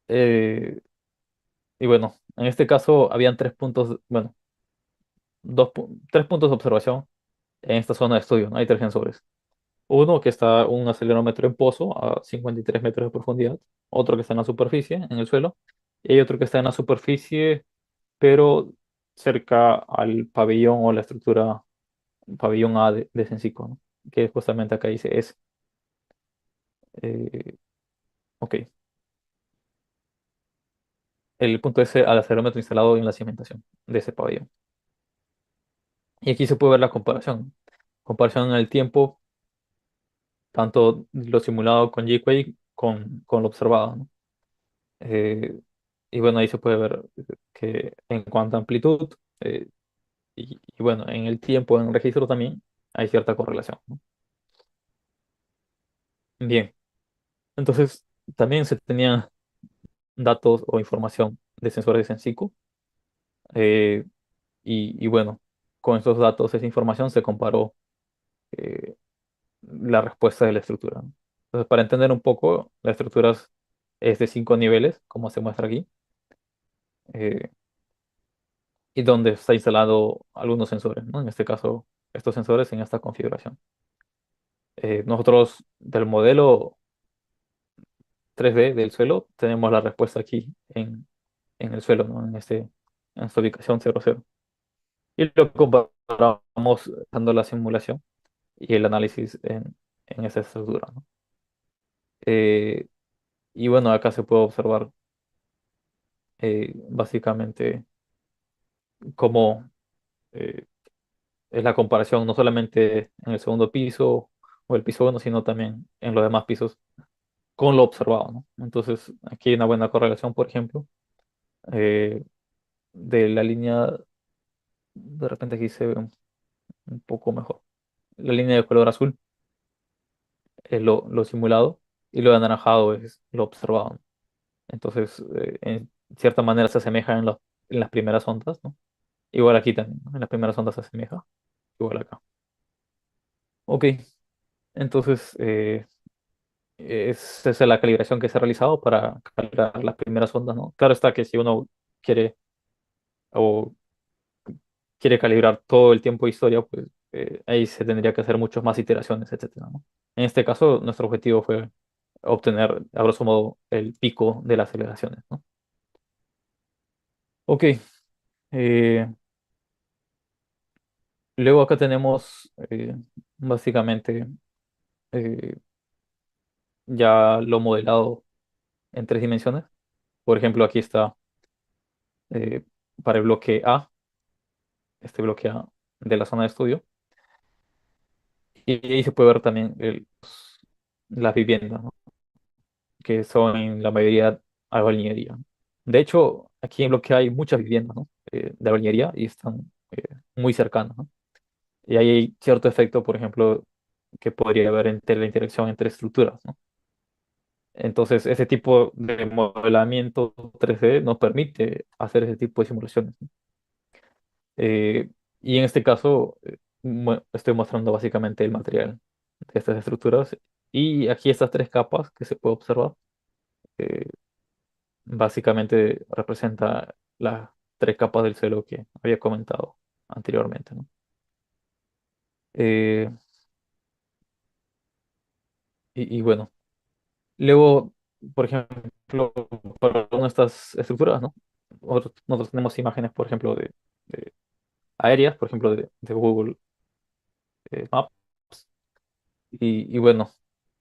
Eh, y bueno, en este caso habían 3 puntos, bueno, 3 puntos de observación en esta zona de estudio, ¿no? Hay 3 sensores. Uno que está un acelerómetro en pozo a 53 metros de profundidad, otro que está en la superficie, en el suelo, y hay otro que está en la superficie, pero cerca al pabellón o la estructura pabellón A de Sensico, ¿no? Que justamente acá dice S. Eh, ok. El punto S al acelerómetro instalado en la cimentación de ese pabellón. Y aquí se puede ver la comparación. Comparación en el tiempo, tanto lo simulado con G-Quake con lo observado, ¿no? Eh, y bueno, ahí se puede ver que en cuanto a amplitud, y bueno, en el tiempo, en el registro también, hay cierta correlación, ¿no? Bien, entonces también se tenían datos o información de sensores de Sensico. eh, y bueno, con estos datos, esa información se comparó eh, la respuesta de la estructura, ¿no? Entonces, para entender un poco, la estructura es de 5 niveles, como se muestra aquí, eh, y donde está instalado algunos sensores, ¿no? En este caso, estos sensores en esta configuración. Nosotros del modelo 3D del suelo tenemos la respuesta aquí en el suelo, ¿no? En esta ubicación 00. Y lo comparamos dando la simulación y el análisis en esa estructura, ¿no? Eh, Y bueno, acá se puede observar básicamente cómo eh, es la comparación no solamente en el segundo piso o el piso 1, sino también en los demás pisos con lo observado, ¿no? Entonces, aquí hay una buena correlación, por ejemplo, eh, de la línea, de repente aquí se ve un poco mejor. La línea de color azul es lo simulado y lo de anaranjado es lo observado, ¿no? Entonces, en cierta manera se asemeja en las primeras ondas, ¿no? Igual aquí también, ¿no? En las primeras ondas se asemeja, igual acá. Ok, entonces esa es la calibración que se ha realizado para calibrar las primeras ondas, ¿no? Claro está que si uno quiere o quiere calibrar todo el tiempo de historia, pues ahí se tendría que hacer muchas más iteraciones, etcétera, ¿no? En este caso, nuestro objetivo fue obtener, a grosso modo, el pico de las aceleraciones, ¿no? Ok, eh, luego acá tenemos básicamente eh, ya lo modelado en 3 dimensiones. Por ejemplo, aquí está eh, para el bloque A, este bloque A de la zona de estudio. Y ahí se puede ver también las viviendas, ¿no? Que son en la mayoría albañilería. De hecho, aquí en bloque A hay muchas viviendas, ¿no? De albañilería y están muy cercanas, ¿no? Y ahí hay cierto efecto, por ejemplo, que podría haber entre la interacción entre estructuras, ¿no? Entonces, ese tipo de modelamiento 3D nos permite hacer ese tipo de simulaciones, ¿no? Eh, y en este caso, estoy mostrando básicamente el material de estas estructuras. Y aquí estas 3 capas que se puede observar, eh, básicamente representa las 3 capas del suelo que había comentado anteriormente, ¿no? Eh, y bueno, luego, por ejemplo, para una de estas estructuras, ¿no? Nosotros tenemos imágenes, por ejemplo, de aéreas, por ejemplo, de Google Maps. Y bueno,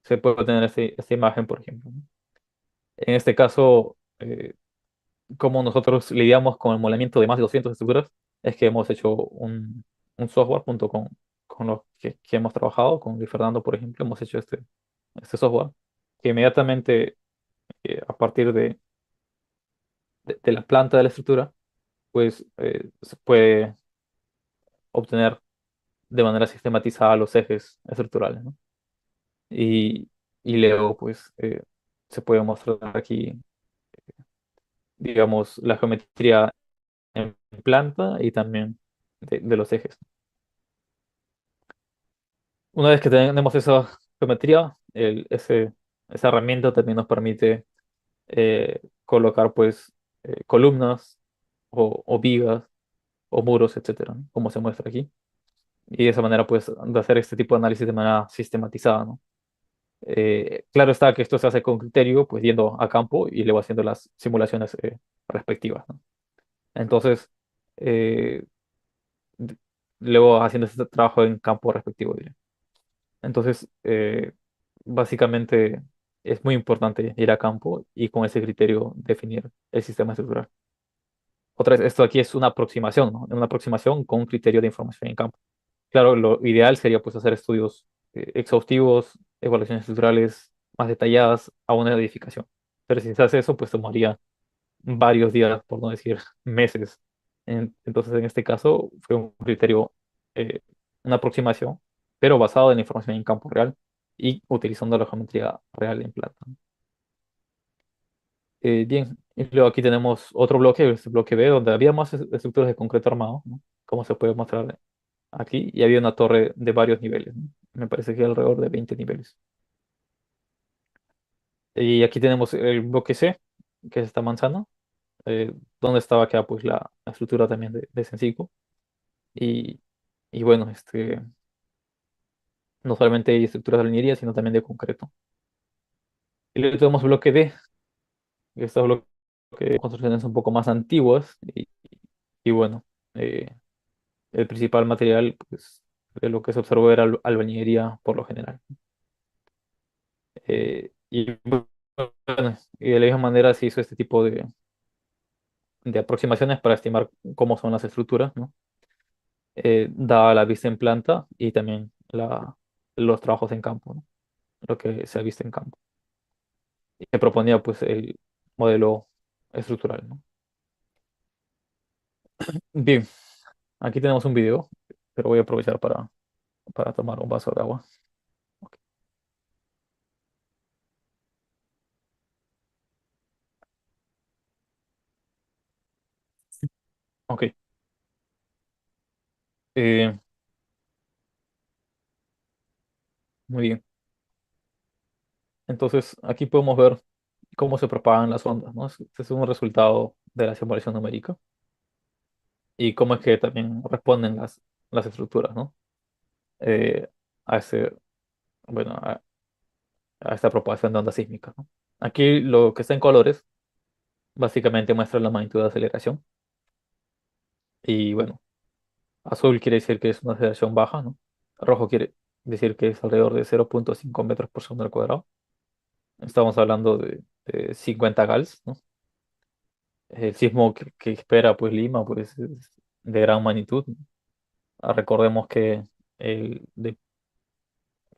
se puede obtener esta imagen, por ejemplo, ¿no? En este caso, como nosotros lidiamos con el modelamiento de más de 200 estructuras, es que hemos hecho un software junto con los que hemos trabajado, con Luis Fernando, por ejemplo, hemos hecho este software que inmediatamente, a partir de la planta de la estructura, pues se puede obtener de manera sistematizada los ejes estructurales, ¿no? Y, y luego, pues, se puede mostrar aquí, digamos, la geometría en planta y también de los ejes. Una vez que tenemos esa geometría, esa herramienta también nos permite colocar pues columnas o vigas o muros, etcétera, ¿no? Como se muestra aquí. Y de esa manera pues de hacer este tipo de análisis de manera sistematizada, ¿no? Claro está que esto se hace con criterio, pues yendo a campo y luego haciendo las simulaciones respectivas, ¿no? Entonces, eh, d- luego haciendo este trabajo en campo respectivo, diría. Entonces, básicamente es muy importante ir a campo y con ese criterio definir el sistema estructural. Otra vez, esto aquí es una aproximación, ¿no? Una aproximación con un criterio de información en campo. Claro, lo ideal sería pues hacer estudios exhaustivos, evaluaciones estructurales más detalladas a una edificación. Pero si se hace eso, pues tomaría varios días, por no decir meses. Entonces, en este caso, fue un criterio, eh, una aproximación, pero basado en la información en campo real y utilizando la geometría real en planta. Bien, y luego aquí tenemos otro bloque, el bloque B, donde había más estructuras de concreto armado, ¿no? Como se puede mostrar aquí, y había una torre de varios niveles, ¿no? Me parece que alrededor de 20 niveles. Y aquí tenemos el bloque C, que es esta manzana, donde estaba acá pues la estructura también de Sensico. Y, y bueno, no solamente hay estructuras de albañilería, sino también de concreto. Y luego tenemos bloque D, que estos bloques de construcciones un poco más antiguas. Y bueno, eh, el principal material pues, de lo que se observó era albañilería por lo general. Y Bueno, y de la misma manera se hizo este tipo de aproximaciones para estimar cómo son las estructuras, ¿no? Dada la vista en planta y también los trabajos en campo, ¿no? Lo que se ha visto en campo. Y se proponía pues el modelo estructural, ¿no? Bien, aquí tenemos un video, pero voy a aprovechar para tomar un vaso de agua. Ok, eh, muy bien. Entonces aquí podemos ver cómo se propagan las ondas, ¿no? Este es un resultado de la simulación numérica y cómo es que también responden las estructuras, ¿no? Eh, a ese, bueno, a esta propagación de ondas sísmicas, ¿no? Aquí lo que está en colores básicamente muestra la magnitud de aceleración y bueno, azul quiere decir que es una aceleración baja, ¿no? Rojo quiere decir que es alrededor de 0,5 metros por segundo al cuadrado. Estamos hablando de 50 gals, ¿no? El sismo que espera pues Lima pues es de gran magnitud, ¿no? Recordemos que el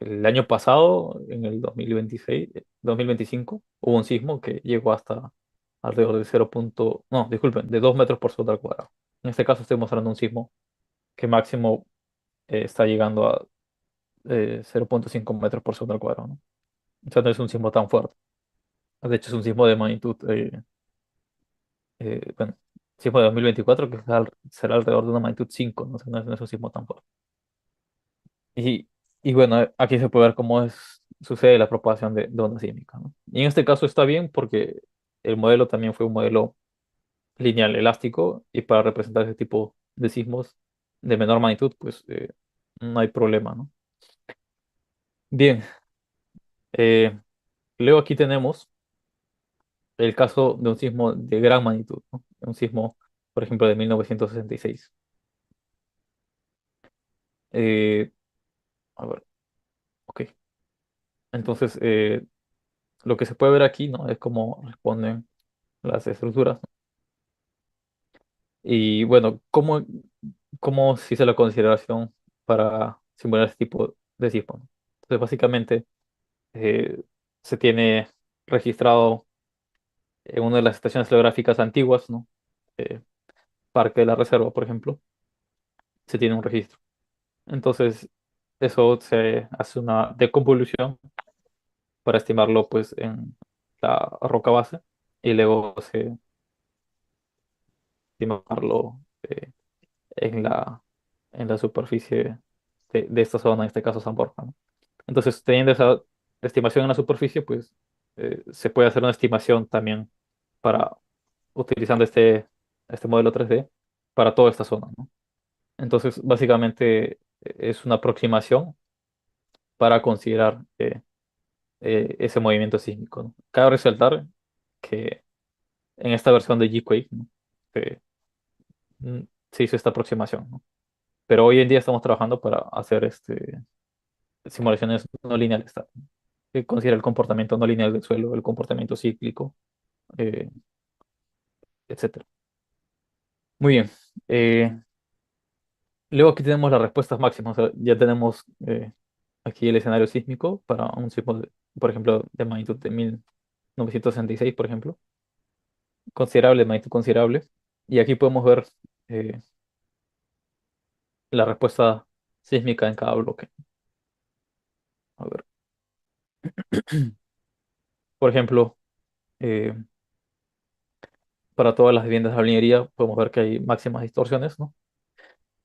el año pasado, en el 2026, 2025, hubo un sismo que llegó hasta alrededor de 0. No, disculpen, de 2 metros por segundo al cuadrado. En este caso estoy mostrando un sismo que máximo está llegando a 0,5 metros por segundo al cuadrado, ¿no? O sea, no es un sismo tan fuerte. De hecho, es un sismo de magnitud, bueno, sismo de 2024 que será alrededor de una magnitud 5, ¿no? O sea, no es un sismo tan fuerte. Y, y bueno, aquí se puede ver cómo sucede la propagación de ondas sísmicas, ¿no? Y en este caso está bien porque el modelo también fue un modelo lineal elástico y para representar ese tipo de sismos de menor magnitud, pues no hay problema, ¿no? Bien, eh, luego aquí tenemos el caso de un sismo de gran magnitud, ¿no? Un sismo, por ejemplo, de 1966. Eh, a ver, ok. Entonces, lo que se puede ver aquí, ¿no? Es cómo responden las estructuras. Y bueno, ¿cómo se hizo la consideración para simular este tipo de sismo, ¿no? Entonces, básicamente, eh, se tiene registrado en una de las estaciones geográficas antiguas, ¿no? Eh, Parque de la Reserva, por ejemplo, se tiene un registro. Entonces, eso se hace una deconvolución para estimarlo, pues, en la roca base y luego se estimarlo en la superficie de esta zona, en este caso San Borja, ¿no? Entonces, teniendo esa estimación en la superficie, pues se puede hacer una estimación también para utilizando este modelo 3D para toda esta zona, ¿no? Entonces, básicamente es una aproximación para considerar ese movimiento sísmico, ¿no? Cabe resaltar que en esta versión de G-Quake, ¿no? eh, mm, se hizo esta aproximación, ¿no? Pero hoy en día estamos trabajando para hacer simulaciones no lineales, que considera el comportamiento no lineal del suelo, el comportamiento cíclico, eh, etcétera. Muy bien. Luego aquí tenemos las respuestas máximas. O sea, ya tenemos aquí el escenario sísmico para un sismo, por ejemplo, de magnitud de 1966, por ejemplo. Considerable, magnitud considerable. Y aquí podemos ver eh, la respuesta sísmica en cada bloque. A ver. Por ejemplo, eh, para todas las viviendas de jardinería podemos ver que hay máximas distorsiones, ¿no?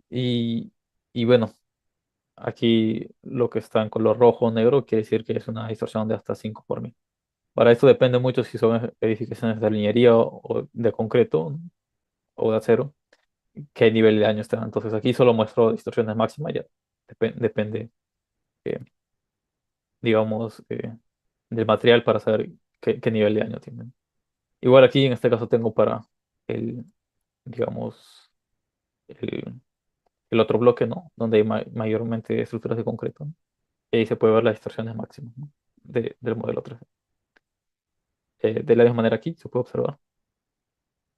Y, y bueno, aquí lo que está en color rojo o negro quiere decir que es una distorsión de hasta 5 por mil. Para esto depende mucho si son edificaciones de albañilería o de concreto, ¿no? O de acero, qué nivel de daño están. Entonces aquí solo muestro distorsiones máximas, ya depende, eh, digamos, del material para saber qué nivel de daño tienen. Igual aquí en este caso tengo para el, digamos, el, el otro bloque, ¿no? Donde hay mayormente estructuras de concreto, ¿no? Y ahí se puede ver las distorsiones máximas, ¿no? Del modelo 3D. De la misma manera aquí se puede observar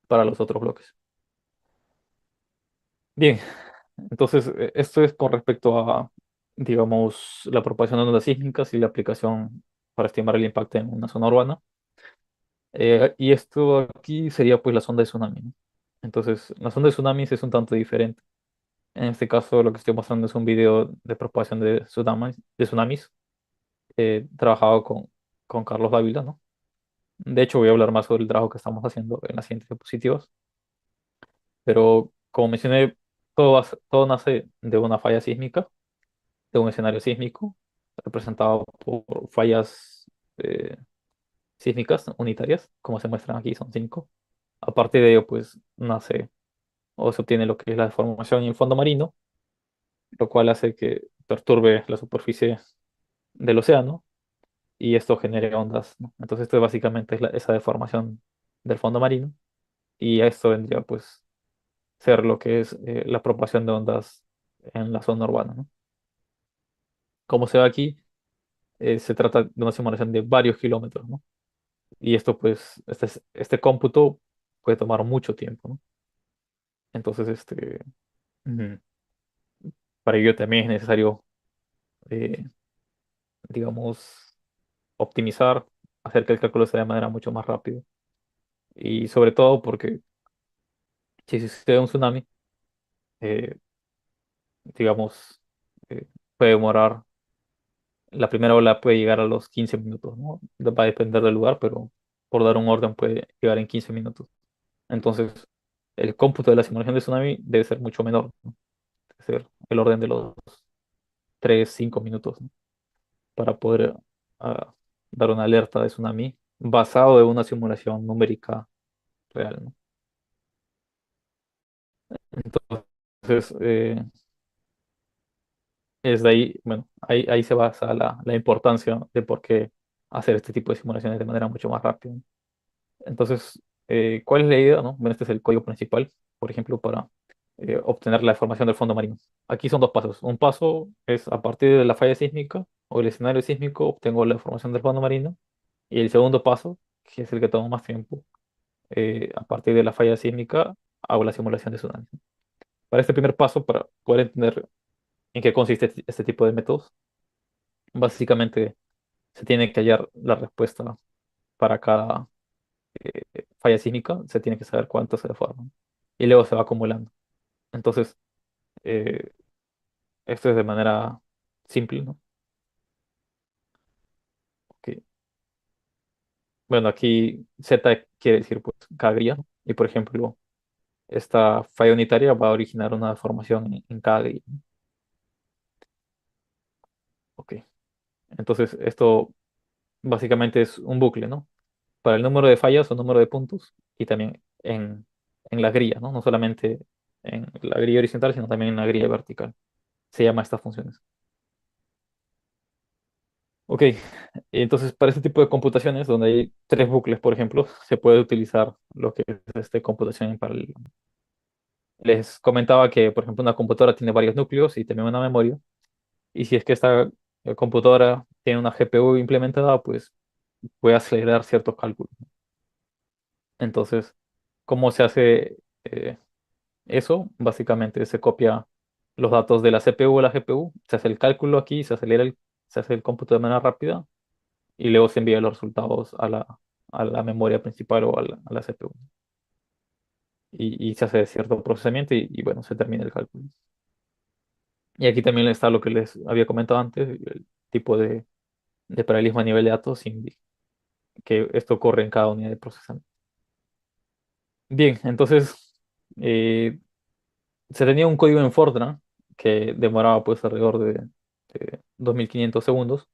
para los otros bloques. Bien, entonces esto es con respecto a, digamos, la propagación de ondas sísmicas y la aplicación para estimar el impacto en una zona urbana. Y esto aquí sería pues la sonda de tsunami, ¿no? Entonces, la sonda de tsunamis es un tanto diferente. En este caso, lo que estoy mostrando es un video de propagación de tsunamis trabajado con Carlos Dávila, ¿no? De hecho, voy a hablar más sobre el trabajo que estamos haciendo en las siguientes diapositivas. Pero como mencioné, todo nace de una falla sísmica, de un escenario sísmico, representado por fallas eh, sísmicas unitarias, como se muestran aquí, son 5. A partir de ello, pues nace o se obtiene lo que es la deformación en el fondo marino, lo cual hace que perturbe la superficie del océano y esto genere ondas, ¿no? Entonces, esto básicamente es esa deformación del fondo marino y a esto vendría, pues, ser lo que es la propagación de ondas en la zona urbana, ¿no? Como se ve aquí, se trata de una simulación de varios kilómetros, ¿no? Y esto, pues, este cómputo puede tomar mucho tiempo, ¿no? Entonces, ujú, para ello también es necesario, eh, digamos, optimizar, hacer que el cálculo sea de manera mucho más rápida. Y sobre todo porque si sucede un tsunami, eh, digamos, eh, puede demorar, la primera ola puede llegar a los 15 minutos, ¿no? Va a depender del lugar, pero por dar un orden puede llegar en 15 minutos. Entonces, el cómputo de la simulación de tsunami debe ser mucho menor, ¿no? Debe ser el orden de los 3 5 minutos, ¿no? Para poder ah, dar una alerta de tsunami basado en una simulación numérica real, ¿no? Entonces, es de ahí, bueno, ahí se basa la importancia de por qué hacer este tipo de simulaciones de manera mucho más rápida. Entonces, ¿cuál es la idea, no? Bueno, este es el código principal, por ejemplo, para obtener la información del fondo marino. Aquí son dos pasos. Un paso es a partir de la falla sísmica o el escenario sísmico, obtengo la información del fondo marino. Y el segundo paso, que es el que toma más tiempo, a partir de la falla sísmica, hago la simulación de tsunami. Para este primer paso, para poder entender en qué consiste este tipo de métodos, básicamente se tiene que hallar la respuesta para cada falla sísmica, se tiene que saber cuánto se deforman. Y luego se va acumulando. Entonces, eh, esto es de manera simple, ¿no? Que, bueno, aquí Z quiere decir pues cada grilla, ¿no? Y por ejemplo, esta falla unitaria va a originar una deformación en cada grilla, ¿no? Ok. Entonces, esto básicamente es un bucle, ¿no? Para el número de fallas o número de puntos y también en las grillas, ¿no? No solamente en la grilla horizontal, sino también en la grilla vertical. Se llama estas funciones. Ok, entonces para este tipo de computaciones, donde hay 3 bucles, por ejemplo, se puede utilizar lo que es computación en paralelo. Les comentaba que, por ejemplo, una computadora tiene varios núcleos y también una memoria. Y si es que esta computadora tiene una GPU implementada, pues puede acelerar ciertos cálculos. Entonces, ¿cómo se hace eso? Básicamente se copia los datos de la CPU a la GPU, se hace el cálculo aquí, se hace el cómputo de manera rápida y luego se envía los resultados a la memoria principal o a la CPU. Y se hace cierto procesamiento y bueno, se termina el cálculo. Y aquí también está lo que les había comentado antes, el tipo de paralelismo a nivel de datos, que esto ocurre en cada unidad de procesamiento. Bien, entonces eh, se tenía un código en Fortran que demoraba pues alrededor de 2500 segundos.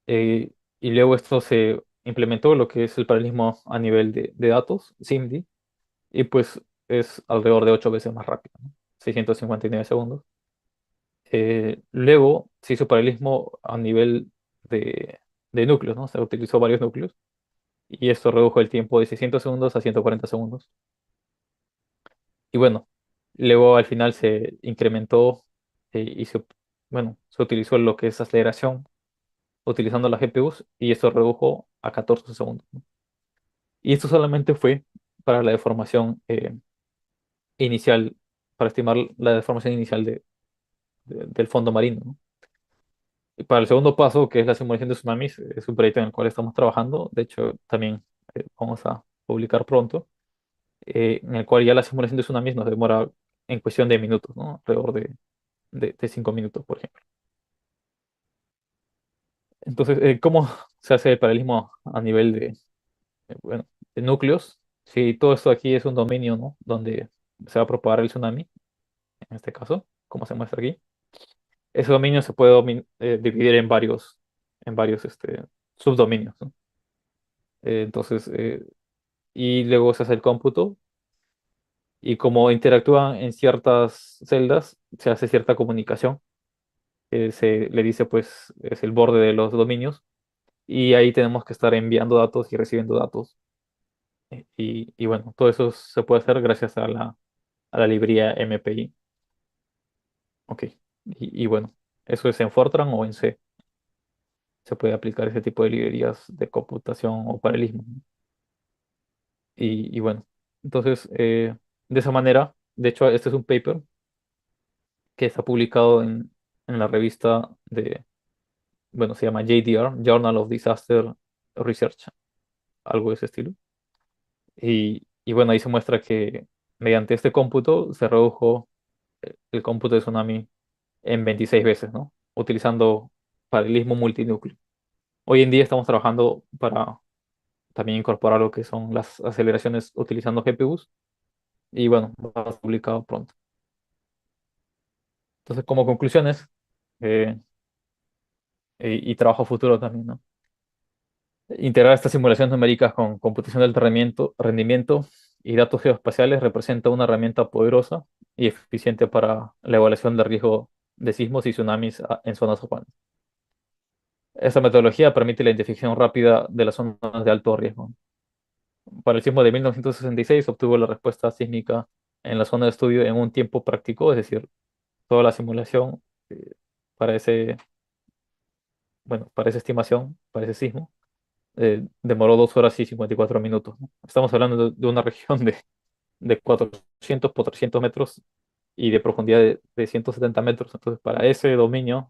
Y luego esto se implementó lo que es el paralelismo a nivel de datos, SIMD, y pues es alrededor de 8 veces más rápido, ¿no? 659 segundos. Luego se hizo paralelismo a nivel de, de núcleos, ¿no? Se utilizó varios núcleos y esto redujo el tiempo de 600 segundos a 140 segundos. Y bueno, luego al final se incrementó y bueno, se utilizó lo que es aceleración utilizando las GPUs y esto redujo a 14 segundos, ¿no? Y esto solamente fue para la deformación inicial, para estimar la deformación inicial del fondo marino, ¿no? Y para el segundo paso, que es la simulación de tsunamis, es un proyecto en el cual estamos trabajando. De hecho, también vamos a publicar pronto, en el cual ya la simulación de tsunamis nos demora en cuestión de minutos, ¿no? Alrededor de 5 minutos, por ejemplo. Entonces, ¿cómo se hace el paralelismo a nivel bueno, de núcleos? Si todo esto aquí es un dominio, ¿no? Donde se va a propagar el tsunami, en este caso, como se muestra aquí. Ese dominio se puede dividir en varios subdominios, ¿no? Entonces, y luego se hace el cómputo y como interactúan en ciertas celdas, se hace cierta comunicación. Se le dice, pues, es el borde de los dominios y ahí tenemos que estar enviando datos y recibiendo datos. Y bueno, todo eso se puede hacer gracias a la librería MPI. Ok. Y bueno, eso es en Fortran o en C. Se puede aplicar ese tipo de librerías de computación o paralelismo, ¿no? Y bueno, entonces, de esa manera, de hecho, este es un paper que está publicado en la revista bueno, se llama JDR, Journal of Disaster Research, algo de ese estilo. Y bueno, ahí se muestra que mediante este cómputo se redujo el cómputo de tsunami en 26 veces, ¿no? Utilizando paralelismo multinúcleo. Hoy en día estamos trabajando para también incorporar lo que son las aceleraciones utilizando GPUs y bueno, va a ser publicado pronto. Entonces, como conclusiones eh, y trabajo futuro también, ¿no? Integrar estas simulaciones numéricas con computación de alto rendimiento y datos geoespaciales representa una herramienta poderosa y eficiente para la evaluación de riesgo de sismos y tsunamis en zonas urbanas. Esta metodología permite la identificación rápida de las zonas de alto riesgo. Para el sismo de 1966 obtuvo la respuesta sísmica en la zona de estudio en un tiempo práctico, es decir, toda la simulación eh, para para esa estimación, para ese sismo, demoró 2 horas y 54 minutos, ¿no? Estamos hablando de una región de 400 por 300 metros y de profundidad de 170 metros. Entonces, para ese dominio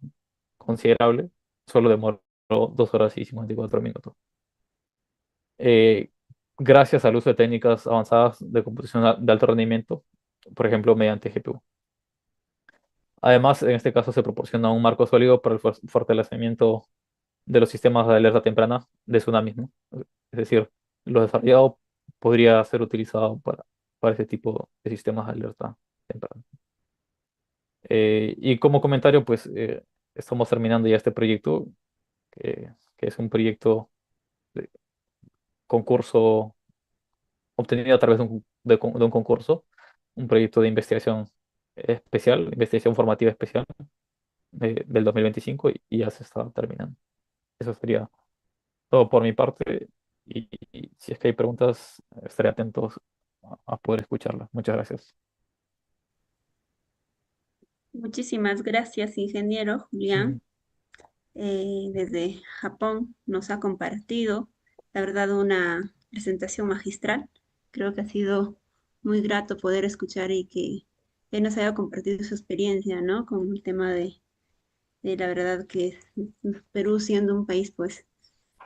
considerable, solo demoró 2 horas y 54 minutos. Eh, Gracias al uso de técnicas avanzadas de computación de alto rendimiento, por ejemplo, mediante GPU. Además, en este caso se proporciona un marco sólido para el fortalecimiento de los sistemas de alerta temprana de tsunamis, ¿no? Es decir, lo desarrollado podría ser utilizado para ese tipo de sistemas de alerta temprana. Y como comentario, pues estamos terminando ya este proyecto, que es un proyecto de concurso obtenido a través de un concurso, un proyecto de investigación especial, investigación formativa especial del 2025 y ya se está terminando. Eso sería todo por mi parte y si es que hay preguntas, estaré atentos a poder escucharlas. Muchas gracias. Muchísimas gracias, ingeniero Ujú. Julián. Desde Japón nos ha compartido, la verdad, una presentación magistral. Creo que ha sido muy grato poder escuchar y que él nos haya compartido su experiencia, ¿no? Con el tema de la verdad que Perú siendo un país pues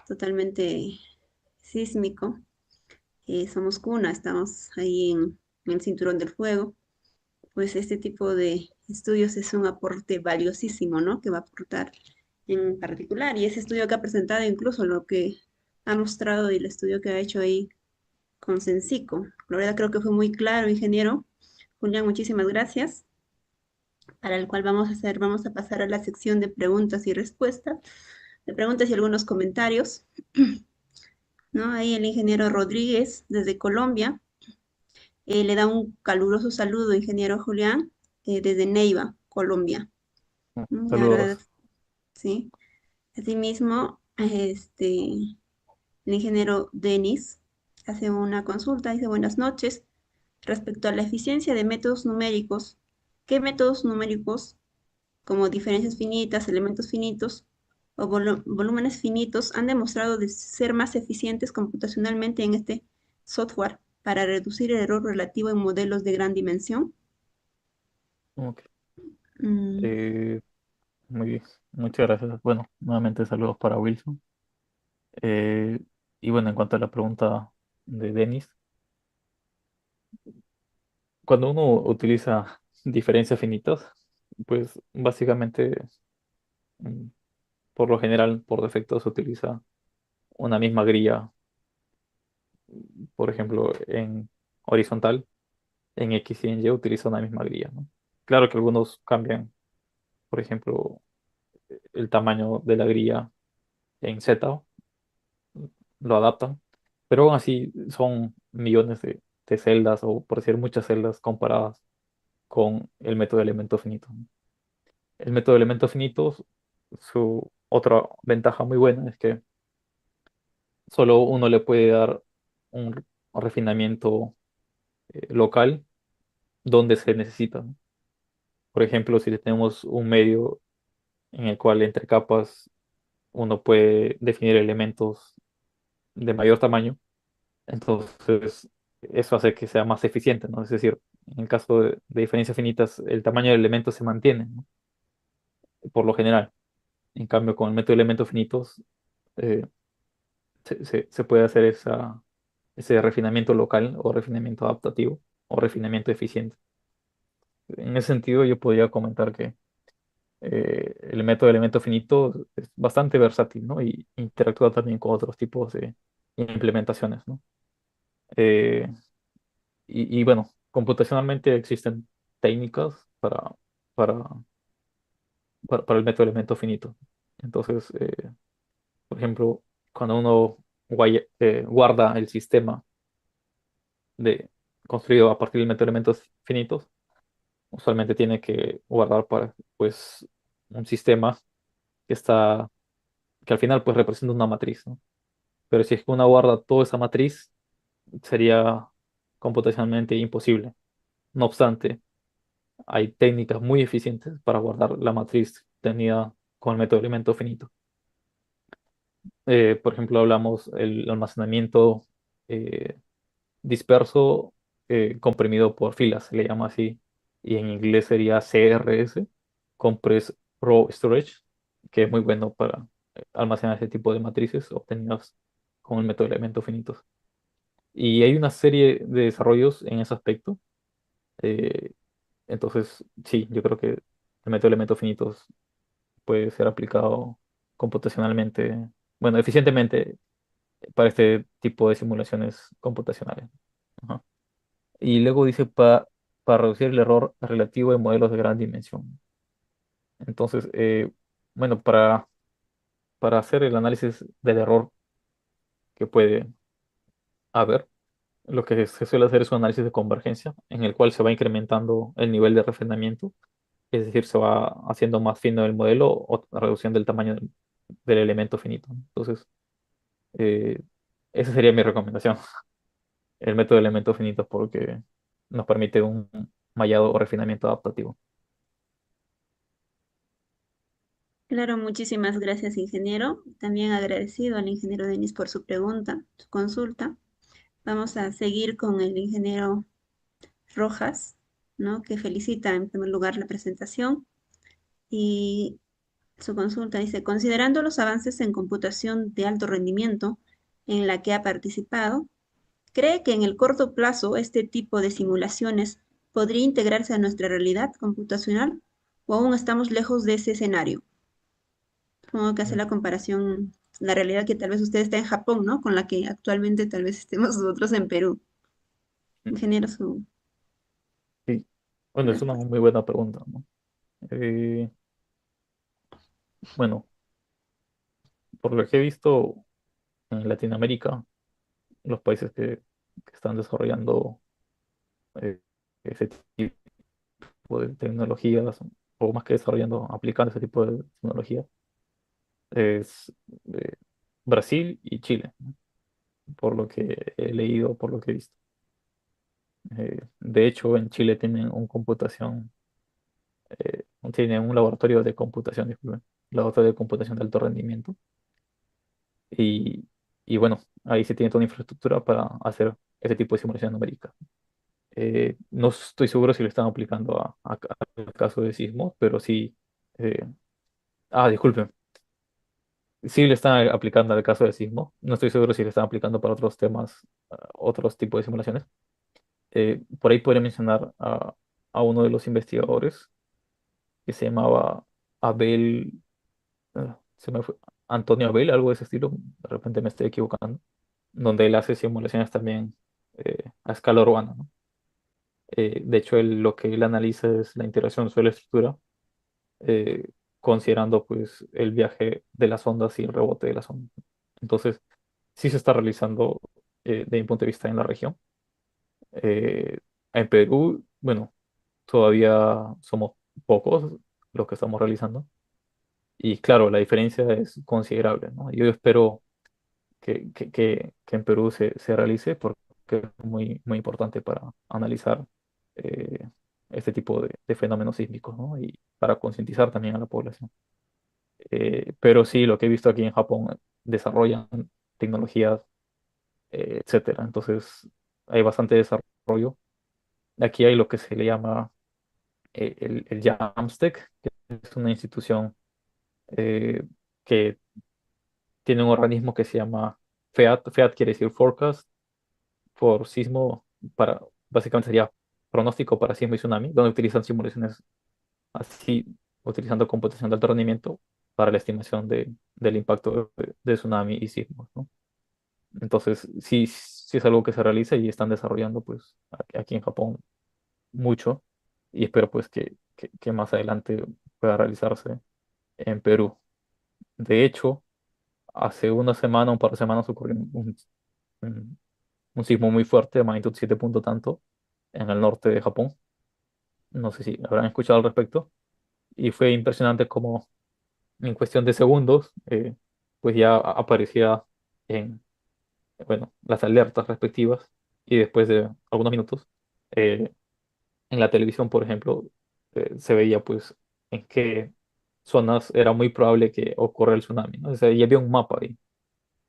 totalmente sísmico, somos cuna, estamos ahí en el cinturón del fuego, pues este tipo de estudios es un aporte valiosísimo, ¿no? Que va a aportar en particular. Y ese estudio que ha presentado, incluso lo que ha mostrado y el estudio que ha hecho ahí con Sensico. La verdad creo que fue muy claro, ingeniero. Julián, muchísimas gracias. Para el cual vamos a pasar a la sección de preguntas y respuestas, de preguntas y algunos comentarios, ¿no? Ahí el ingeniero Rodríguez, desde Colombia, le da un caluroso saludo, ingeniero Julián, desde Neiva, Colombia. La verdad, Saludos. sí. Asimismo, el ingeniero Denis hace una consulta, dice buenas noches. Respecto a la eficiencia de métodos numéricos, ¿qué métodos numéricos, como diferencias finitas, elementos finitos, o volúmenes finitos han demostrado de ser más eficientes computacionalmente en este software para reducir el error relativo en modelos de gran dimensión. Ok. Mm, Eh, Muy bien, muchas gracias. Bueno, nuevamente saludos para Wilson. Eh, y bueno, en cuanto a la pregunta de Denis, cuando uno utiliza diferencias finitas, pues básicamente, mm, por lo general, por defecto se utiliza una misma grilla, por ejemplo, en horizontal, en X y en Y utiliza una misma grilla, ¿no? Claro que algunos cambian, por ejemplo, el tamaño de la grilla en Z, lo adaptan, pero aún así son millones de celdas o por decir muchas celdas comparadas con el método de elementos finitos, ¿no? El método de elementos finitos, su otra ventaja muy buena es que solo uno le puede dar un refinamiento local donde se necesita, ¿no? Por ejemplo, si tenemos un medio en el cual entre capas uno puede definir elementos de mayor tamaño, entonces eso hace que sea más eficiente, ¿no? Es decir, en el caso de diferencias finitas, el tamaño del elemento se mantiene, ¿no? Por lo general. En cambio, con el método de elementos finitos, eh, se puede hacer ese refinamiento local o refinamiento adaptativo o refinamiento eficiente. En ese sentido, yo podría comentar que el método de elemento finito es bastante versátil, ¿no? Y interactúa también con otros tipos de implementaciones, ¿no? Eh, y bueno, computacionalmente existen técnicas para, para el método de elemento finito. Entonces, por ejemplo, cuando uno guarda el sistema de, construido a partir del método de elementos finitos, usualmente tiene que guardar para, pues, un sistema que está, que al final pues representa una matriz, ¿no? Pero si es que uno guarda toda esa matriz, sería computacionalmente imposible. No obstante, hay técnicas muy eficientes para guardar la matriz tenida con el método de elemento finito. Por ejemplo, hablamos el almacenamiento eh, disperso comprimido por filas, se le llama así, y en inglés sería CRS, Compressed Raw Storage, que es muy bueno para almacenar ese tipo de matrices obtenidas con el método de elementos finitos. Y hay una serie de desarrollos en ese aspecto. eh, entonces, sí, yo creo que el método de elementos finitos puede ser aplicado computacionalmente, bueno, eficientemente para este tipo de simulaciones computacionales. Ajá. Y luego dice para reducir el error relativo de modelos de gran dimensión. Entonces, bueno, para hacer el análisis del error que puede haber, lo que se suele hacer es un análisis de convergencia en el cual se va incrementando el nivel de refinamiento, es decir, se va haciendo más fino el modelo o reduciendo el tamaño del elemento finito. Entonces, eh, esa sería mi recomendación, el método de elementos finitos, porque nos permite un mallado o refinamiento adaptativo. claro, muchísimas gracias, ingeniero. También agradecido al ingeniero Denis por su pregunta, su consulta. Vamos a seguir con el ingeniero Rojas, ¿no? Que felicita en primer lugar la presentación y su consulta dice, considerando los avances en computación de alto rendimiento en la que ha participado, ¿cree que en el corto plazo este tipo de simulaciones podría integrarse a nuestra realidad computacional o aún estamos lejos de ese escenario? Supongo que hace Mm, la comparación, la realidad que tal vez usted está en Japón, ¿no? Con la que actualmente tal vez estemos nosotros en Perú. mm, Ingeniero, su Sí, bueno, es una respuesta. muy buena pregunta, ¿no? Eh, bueno, por lo que he visto en Latinoamérica, los países que están desarrollando eh, ese tipo de tecnologías, o más que desarrollando, aplicando ese tipo de tecnologías, es eh, Brasil y Chile, ¿no? Por lo que he leído, por lo que he visto. De hecho, en Chile tienen tienen un laboratorio de computación, disculpen. la otra de computación de alto rendimiento. Y, y bueno, ahí se tiene toda una infraestructura para hacer ese tipo de simulación numérica. No estoy seguro si lo están aplicando al caso de sismos, pero sí. eh, Disculpen. Sí le están aplicando al caso de sismo. No estoy seguro si le están aplicando para otros temas, otros tipos de simulaciones. Por ahí podría mencionar a uno de los investigadores que se llamaba Abel, se me fue, Antonio Abel, algo de ese estilo. De repente me estoy equivocando. Donde él hace simulaciones también a escala urbana, ¿no? De hecho, lo que él analiza es la interacción suelo-estructura, eh, considerando pues el viaje de las ondas y el rebote de las ondas. Entonces, sí se está realizando de mi punto de vista en la región. Eh, en Perú, bueno, todavía somos pocos los que estamos realizando. Y claro, la diferencia es considerable, ¿no? Yo espero que en Perú se realice porque es muy, muy importante para analizar eh, este tipo de fenómenos sísmicos, ¿no? Y para concientizar también a la población. Pero sí, lo que he visto aquí en Japón, desarrollan tecnologías, etcétera. Entonces, hay bastante desarrollo. Aquí hay lo que se le llama el JAMSTEC, que es una institución eh, que tiene un organismo que se llama FEAT. FEAT quiere decir Forecast for Sismo, para, básicamente sería pronóstico para sismo y tsunami, donde utilizan simulaciones así, utilizando computación de alto rendimiento para la estimación del impacto de tsunami y sismos, ¿no? Entonces, sí, sí es algo que se realiza y están desarrollando pues aquí en Japón mucho y espero pues que más adelante pueda realizarse en Perú. De hecho, hace una semana, un par de semanas ocurrió un- un sismo muy fuerte de magnitud 7 punto tanto en el norte de Japón. No sé si habrán escuchado al respecto. Y fue impresionante como en cuestión de segundos, pues ya aparecía en, bueno, las alertas respectivas y después de algunos minutos, eh, en la televisión, por ejemplo, se veía pues en qué zonas era muy probable que ocurra el tsunami, ¿no? O sea, ya había un mapa ahí.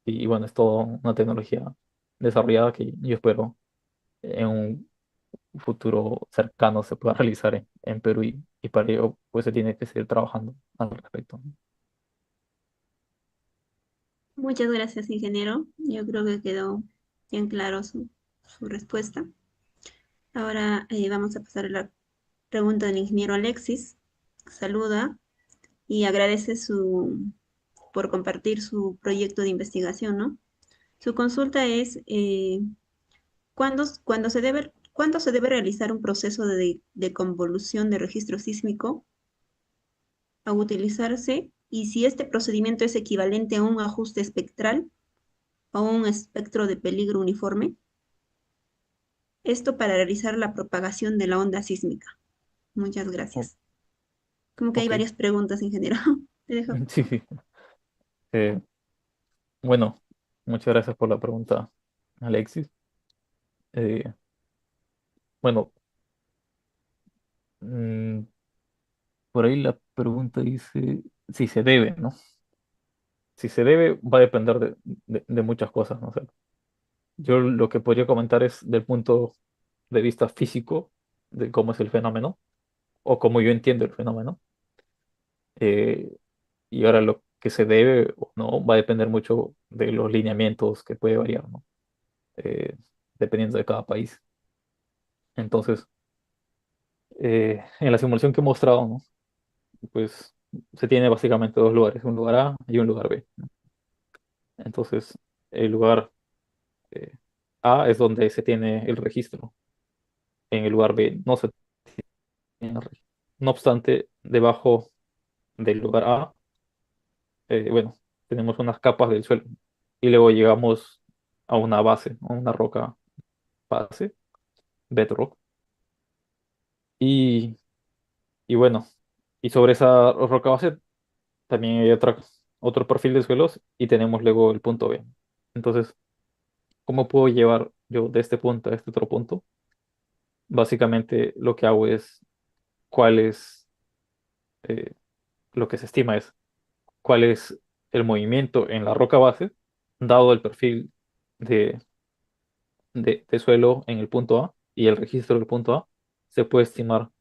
Y bueno, es toda una tecnología desarrollada que yo espero en un futuro cercano se pueda realizar en Perú y para ello pues se tiene que seguir trabajando al respecto, ¿no? Muchas gracias, ingeniero. Yo creo que quedó bien claro su respuesta. Ahora vamos a pasar a la pregunta del ingeniero Alexis. Saluda y agradece por compartir su proyecto de investigación, ¿no? Su consulta es, ¿cuándo se debe realizar un proceso de convolución de registro sísmico a utilizarse y si este procedimiento es equivalente a un ajuste espectral o un espectro de peligro uniforme? Esto para realizar la propagación de la onda sísmica. Muchas O- gracias. Como que hay ok, varias preguntas, ingeniero. Te dejo. sí, sí. Eh, bueno, muchas gracias por la pregunta, Alexis. Eh, bueno, mm, por ahí la pregunta dice si se debe, ¿no? Si se debe va a depender de muchas cosas, ¿no? O sea, yo lo que podría comentar es del punto de vista físico de cómo es el fenómeno o cómo yo entiendo el fenómeno. Eh, y ahora lo que se debe o no va a depender mucho de los lineamientos que puede variar, ¿no? Eh, Dependiendo de cada país. Entonces, en la simulación que he mostrado, ¿no? Pues se tiene básicamente dos lugares, un lugar A y un lugar B, ¿no? Entonces, el lugar eh, A es donde se tiene el registro. En el lugar B no se tiene registro. No obstante, debajo del lugar A, bueno, tenemos unas capas del suelo y luego llegamos a una base, a una roca base, bedrock, y, y bueno, y sobre esa roca base también hay otro perfil de suelos y tenemos luego el punto B. Entonces, ¿cómo puedo llevar yo de este punto a este otro punto? Básicamente lo que hago es cuál es eh, lo que se estima es. cuál es el movimiento en la roca base, dado el perfil de, de suelo en el punto A y el registro del punto A, se puede estimar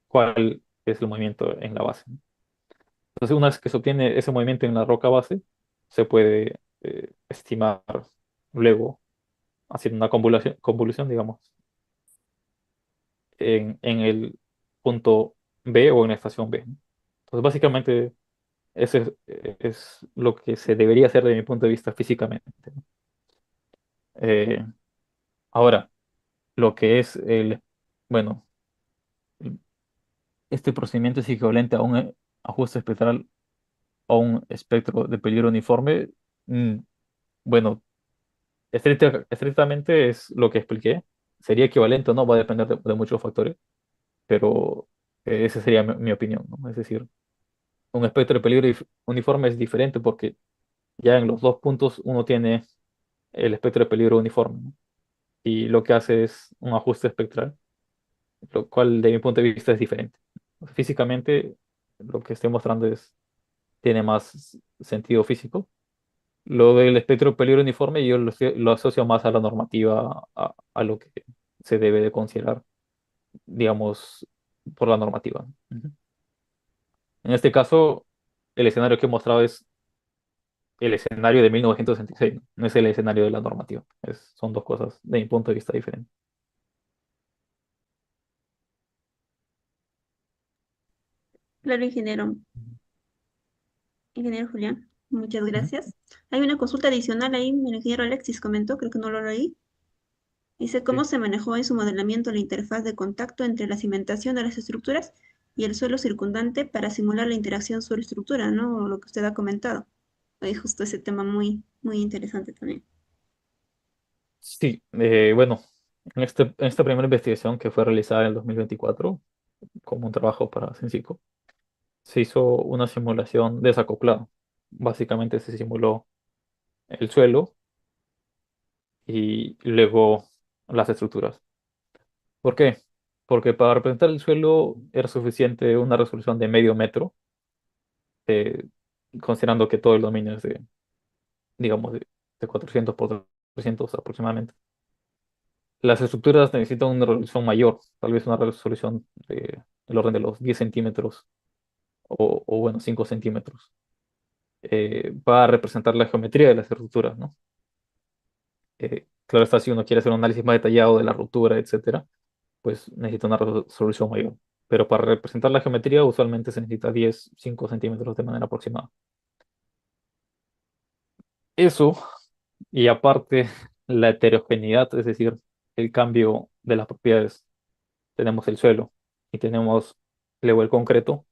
cuál es el movimiento en la base. Entonces, una vez que se obtiene ese movimiento en la roca base, se puede estimar luego, haciendo una convolución, digamos, en el punto B o en la estación B. Entonces, básicamente, eso es lo que se debería hacer desde mi punto de vista físicamente, ¿no? Eh, Ahora, lo que es bueno, este procedimiento es equivalente a un ajuste espectral o un espectro de peligro uniforme. Mm, bueno, estrictamente es lo que expliqué. Sería equivalente o no, va a depender de muchos factores, pero esa sería mi opinión, ¿no? Es decir, un espectro de peligro uniforme es diferente porque ya en los dos puntos uno tiene el espectro de peligro uniforme, ¿no? Y lo que hace es un ajuste espectral, lo cual de mi punto de vista es diferente. Físicamente, lo que estoy mostrando tiene más sentido físico. Lo del espectro de peligro uniforme yo lo asocio más a la normativa, a lo que se debe de considerar, digamos, por la normativa. Ujú. En este caso, el escenario que he mostrado es el escenario de 1966, ¿no? No es el escenario de la normativa. Son dos cosas, de mi punto de vista, diferentes. Claro, ingeniero Julián, muchas Ujú. gracias. Hay una consulta adicional ahí, el ingeniero Alexis comentó, creo que no lo leí. Dice cómo Sí. se manejó en su modelamiento la interfaz de contacto entre la cimentación de las estructuras y el suelo circundante para simular la interacción suelo-estructura, ¿no? Lo que usted ha comentado. Ahí justo ese tema muy interesante también. Sí, bueno, en esta primera investigación que fue realizada en el 2024 como un trabajo para Sensico, se hizo una simulación desacoplada. Básicamente se simuló el suelo y luego las estructuras. ¿Por qué? Porque para representar el suelo era suficiente una resolución de medio metro, eh, considerando que todo el dominio es de, digamos, de 400 por 300 aproximadamente. Las estructuras necesitan una resolución mayor, tal vez una resolución del orden de los 10 centímetros o bueno, 5 centímetros, para representar la geometría de las estructuras, ¿no? Claro está, si uno quiere hacer un análisis más detallado de la ruptura, etcétera, pues necesita una resolución mayor. Pero para representar la geometría usualmente se necesita 5 centímetros de manera aproximada. Eso, y aparte la heterogeneidad, es decir, el cambio de las propiedades. Tenemos el suelo y tenemos luego el concreto.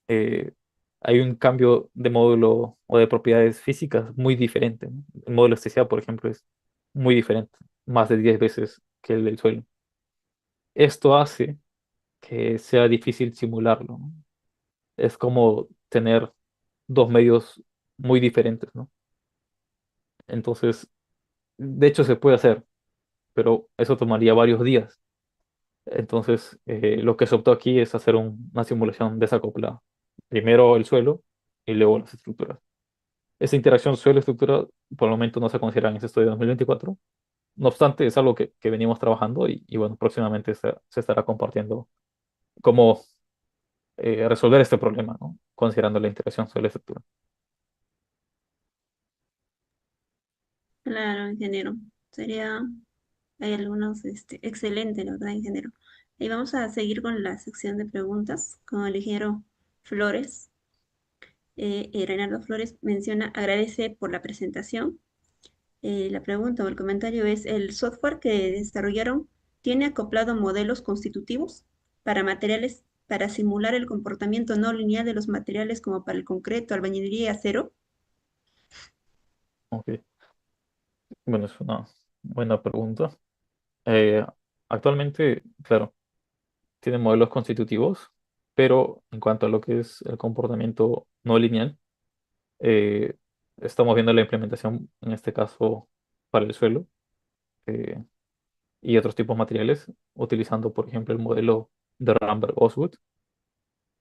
eh, Hay un cambio de módulo o de propiedades físicas muy diferente, ¿no? El módulo especial, por ejemplo, es muy diferente, más de 10 veces que el del suelo. Esto hace que sea difícil simularlo, ¿no? Es como tener dos medios muy diferentes, ¿no? Entonces, de hecho se puede hacer, pero eso tomaría varios días. Entonces, lo que se optó aquí es hacer una simulación desacoplada. Primero el suelo y luego las estructuras. Esa interacción suelo-estructura por el momento no se considera en ese estudio de 2024. No obstante, es algo que venimos trabajando y bueno, próximamente se estará compartiendo cómo resolver este problema, ¿no? Considerando la interacción suelo-estructura. Claro, ingeniero. Sería, hay algunos, excelente, la verdad, ingeniero. Y vamos a seguir con la sección de preguntas con el ingeniero Flores. Reinaldo Flores menciona, agradece por la presentación. La pregunta o el comentario es, ¿el software que desarrollaron tiene acoplado modelos constitutivos para materiales para simular el comportamiento no lineal de los materiales como para el concreto, albañilería y acero? Ok. Bueno, es una buena pregunta. Eh, Actualmente, claro, tiene modelos constitutivos, pero en cuanto a lo que es el comportamiento no lineal, eh, estamos viendo la implementación, en este caso, para el suelo, eh, y otros tipos de materiales, utilizando, por ejemplo, el modelo de Ramberg-Osgood,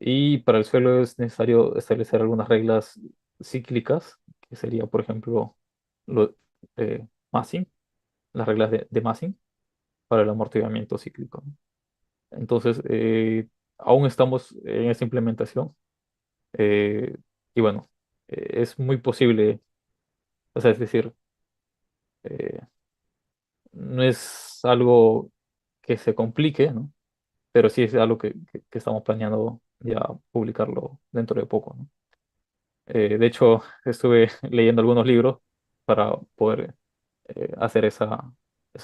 Y para el suelo es necesario establecer algunas reglas cíclicas, que sería, por ejemplo, lo, Massing, las reglas de Massing para el amortiguamiento cíclico, ¿no? Entonces, aún estamos en esa implementación. eh, y bueno, es muy posible, o sea, es decir, eh, no es algo que se complique, ¿no? Pero sí es algo que estamos planeando ya publicarlo dentro de poco, ¿no? De hecho, estuve leyendo algunos libros para poder hacer esa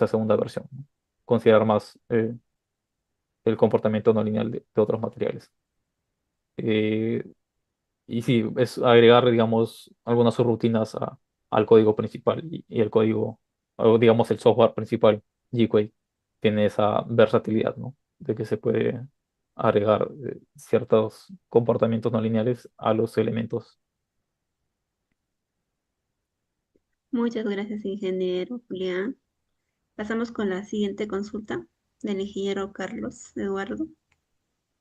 segunda versión, ¿no? Considerar más el comportamiento no lineal de otros materiales. Eh, y sí, es agregar, digamos, algunas subrutinas al código principal y el código, o digamos, el software principal, G-Quake, tiene esa versatilidad, ¿no? De que se puede agregar ciertos comportamientos no lineales a los elementos. Muchas gracias, ingeniero Julián. Pasamos con la siguiente consulta del ingeniero Carlos Eduardo,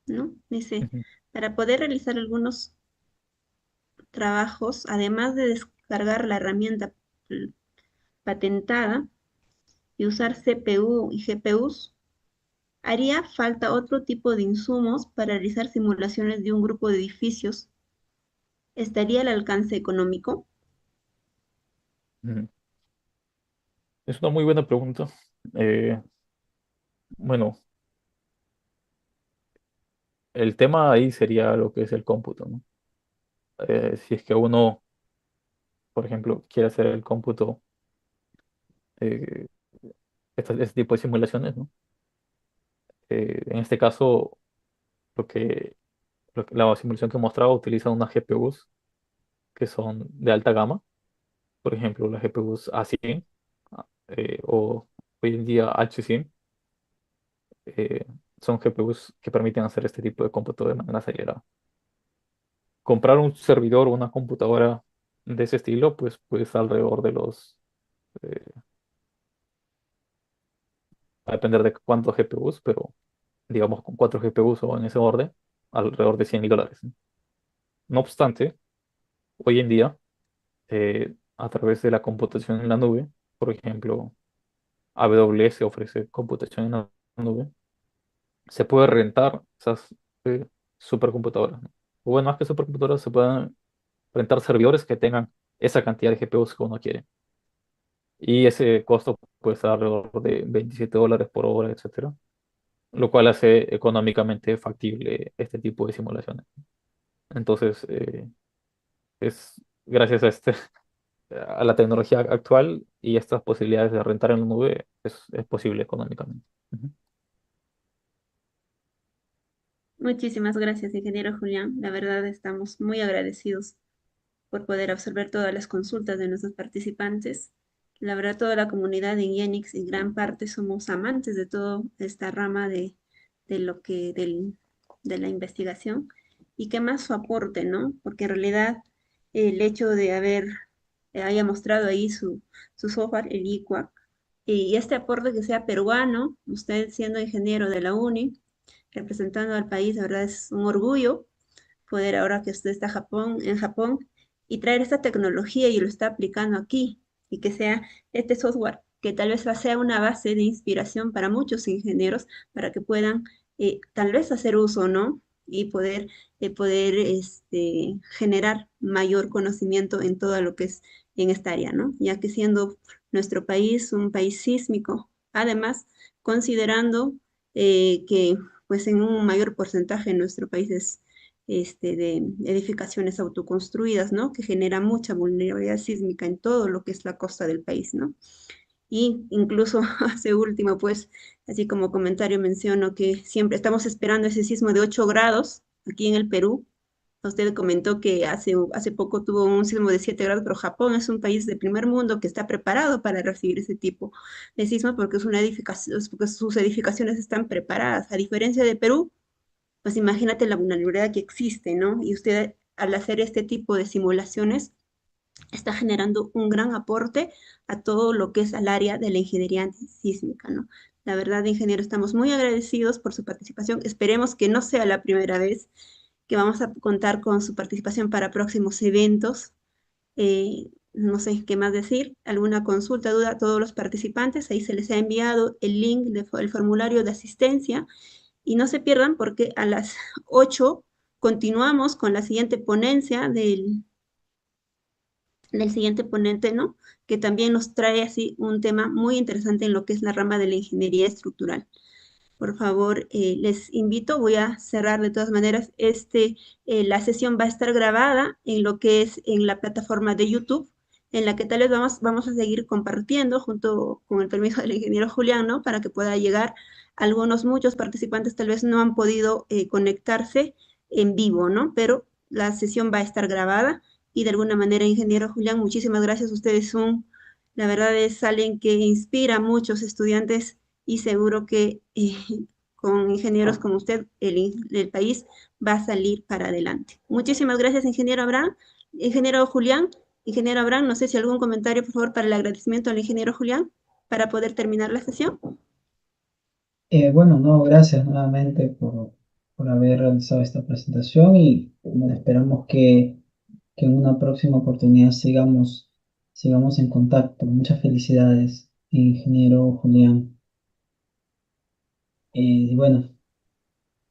¿no? Dice, Ujú, para poder realizar algunos trabajos, además de descargar la herramienta patentada y usar CPU y GPUs, haría falta otro tipo de insumos para realizar simulaciones de un grupo de edificios. ¿Estaría al alcance económico? ujú. Es una muy buena pregunta. Eh, bueno, el tema ahí sería lo que es el cómputo, ¿no? Si es que uno, por ejemplo, quiere hacer el cómputo, eh, este tipo de simulaciones, ¿no? En este caso, lo que, la simulación que he mostrado utiliza unas GPUs que son de alta gama, por ejemplo, las GPUs A100 o hoy en día H100, eh, son GPUs que permiten hacer este tipo de cómputo de manera acelerada. Comprar un servidor o una computadora de ese estilo, pues alrededor de eh, va a depender de cuántos GPUs, pero digamos con 4 GPUs o en ese orden, alrededor de $100.000, ¿no? No obstante, hoy en día, a través de la computación en la nube, por ejemplo, AWS ofrece computación en la nube, se puede rentar esas supercomputadoras, ¿no? O bueno, más que supercomputadoras, se pueden rentar servidores que tengan esa cantidad de GPUs que uno quiere. Y ese costo puede estar alrededor de $27 por hora, etcétera, lo cual hace económicamente factible este tipo de simulaciones. Entonces, es gracias a a la tecnología actual y estas posibilidades de rentar en la nube, es posible económicamente. Ujú. Muchísimas gracias, ingeniero Julián. La verdad, estamos muy agradecidos por poder absorber todas las consultas de nuestros participantes. La verdad, toda la comunidad de Ingenix en gran parte somos amantes de toda esta rama de lo que, de la investigación y que más su aporte, ¿no? Porque en realidad el hecho de haya mostrado ahí su software, el IQUAC, y este aporte que sea peruano, usted siendo ingeniero de la UNI, representando al país, la verdad es un orgullo poder ahora que usted está en Japón y traer esta tecnología y lo está aplicando aquí y que sea este software que tal vez sea una base de inspiración para muchos ingenieros para que puedan tal vez hacer uso, ¿no? Y poder generar mayor conocimiento en todo lo que es en esta área, ¿no? Ya que siendo nuestro país un país sísmico, además, considerando que pues en un mayor porcentaje nuestro país es de edificaciones autoconstruidas, ¿no? Que genera mucha vulnerabilidad sísmica en todo lo que es la costa del país, ¿no? Y incluso hace último, pues, así como comentario menciono que siempre estamos esperando ese sismo de 8 grados aquí en el Perú. Usted comentó que hace poco tuvo un sismo de 7 grados, pero Japón es un país de primer mundo que está preparado para recibir ese tipo de sismo porque es una edificación, porque sus edificaciones están preparadas. A diferencia de Perú, pues imagínate la vulnerabilidad que existe, ¿no? Y usted al hacer este tipo de simulaciones está generando un gran aporte a todo lo que es al área de la ingeniería sísmica, ¿no? La verdad, ingeniero, estamos muy agradecidos por su participación. Esperemos que no sea la primera vez que vamos a contar con su participación para próximos eventos. No sé qué más decir, alguna consulta, duda a todos los participantes, ahí se les ha enviado el link del formulario de asistencia y no se pierdan porque a las 8 continuamos con la siguiente ponencia del siguiente ponente, ¿no? Que también nos trae así un tema muy interesante en lo que es la rama de la ingeniería estructural. Por favor, les invito, voy a cerrar de todas maneras, la sesión va a estar grabada en lo que es en la plataforma de YouTube, en la que tal vez vamos a seguir compartiendo junto con el permiso del ingeniero Julián, ¿no? Para que pueda llegar. Muchos participantes tal vez no han podido conectarse en vivo, ¿no? Pero la sesión va a estar grabada y de alguna manera, ingeniero Julián, muchísimas gracias. Ustedes son, la verdad es alguien que inspira a muchos estudiantes y seguro que con ingenieros como usted el país va a salir para adelante. Muchísimas gracias, ingeniero Abraham. Ingeniero Julián, ingeniero Abraham, no sé si algún comentario, por favor, para el agradecimiento al ingeniero Julián, para poder terminar la sesión. Bueno, no, gracias nuevamente por haber realizado esta presentación y bueno, esperamos que en una próxima oportunidad sigamos en contacto. Muchas felicidades, ingeniero Julián. Y bueno.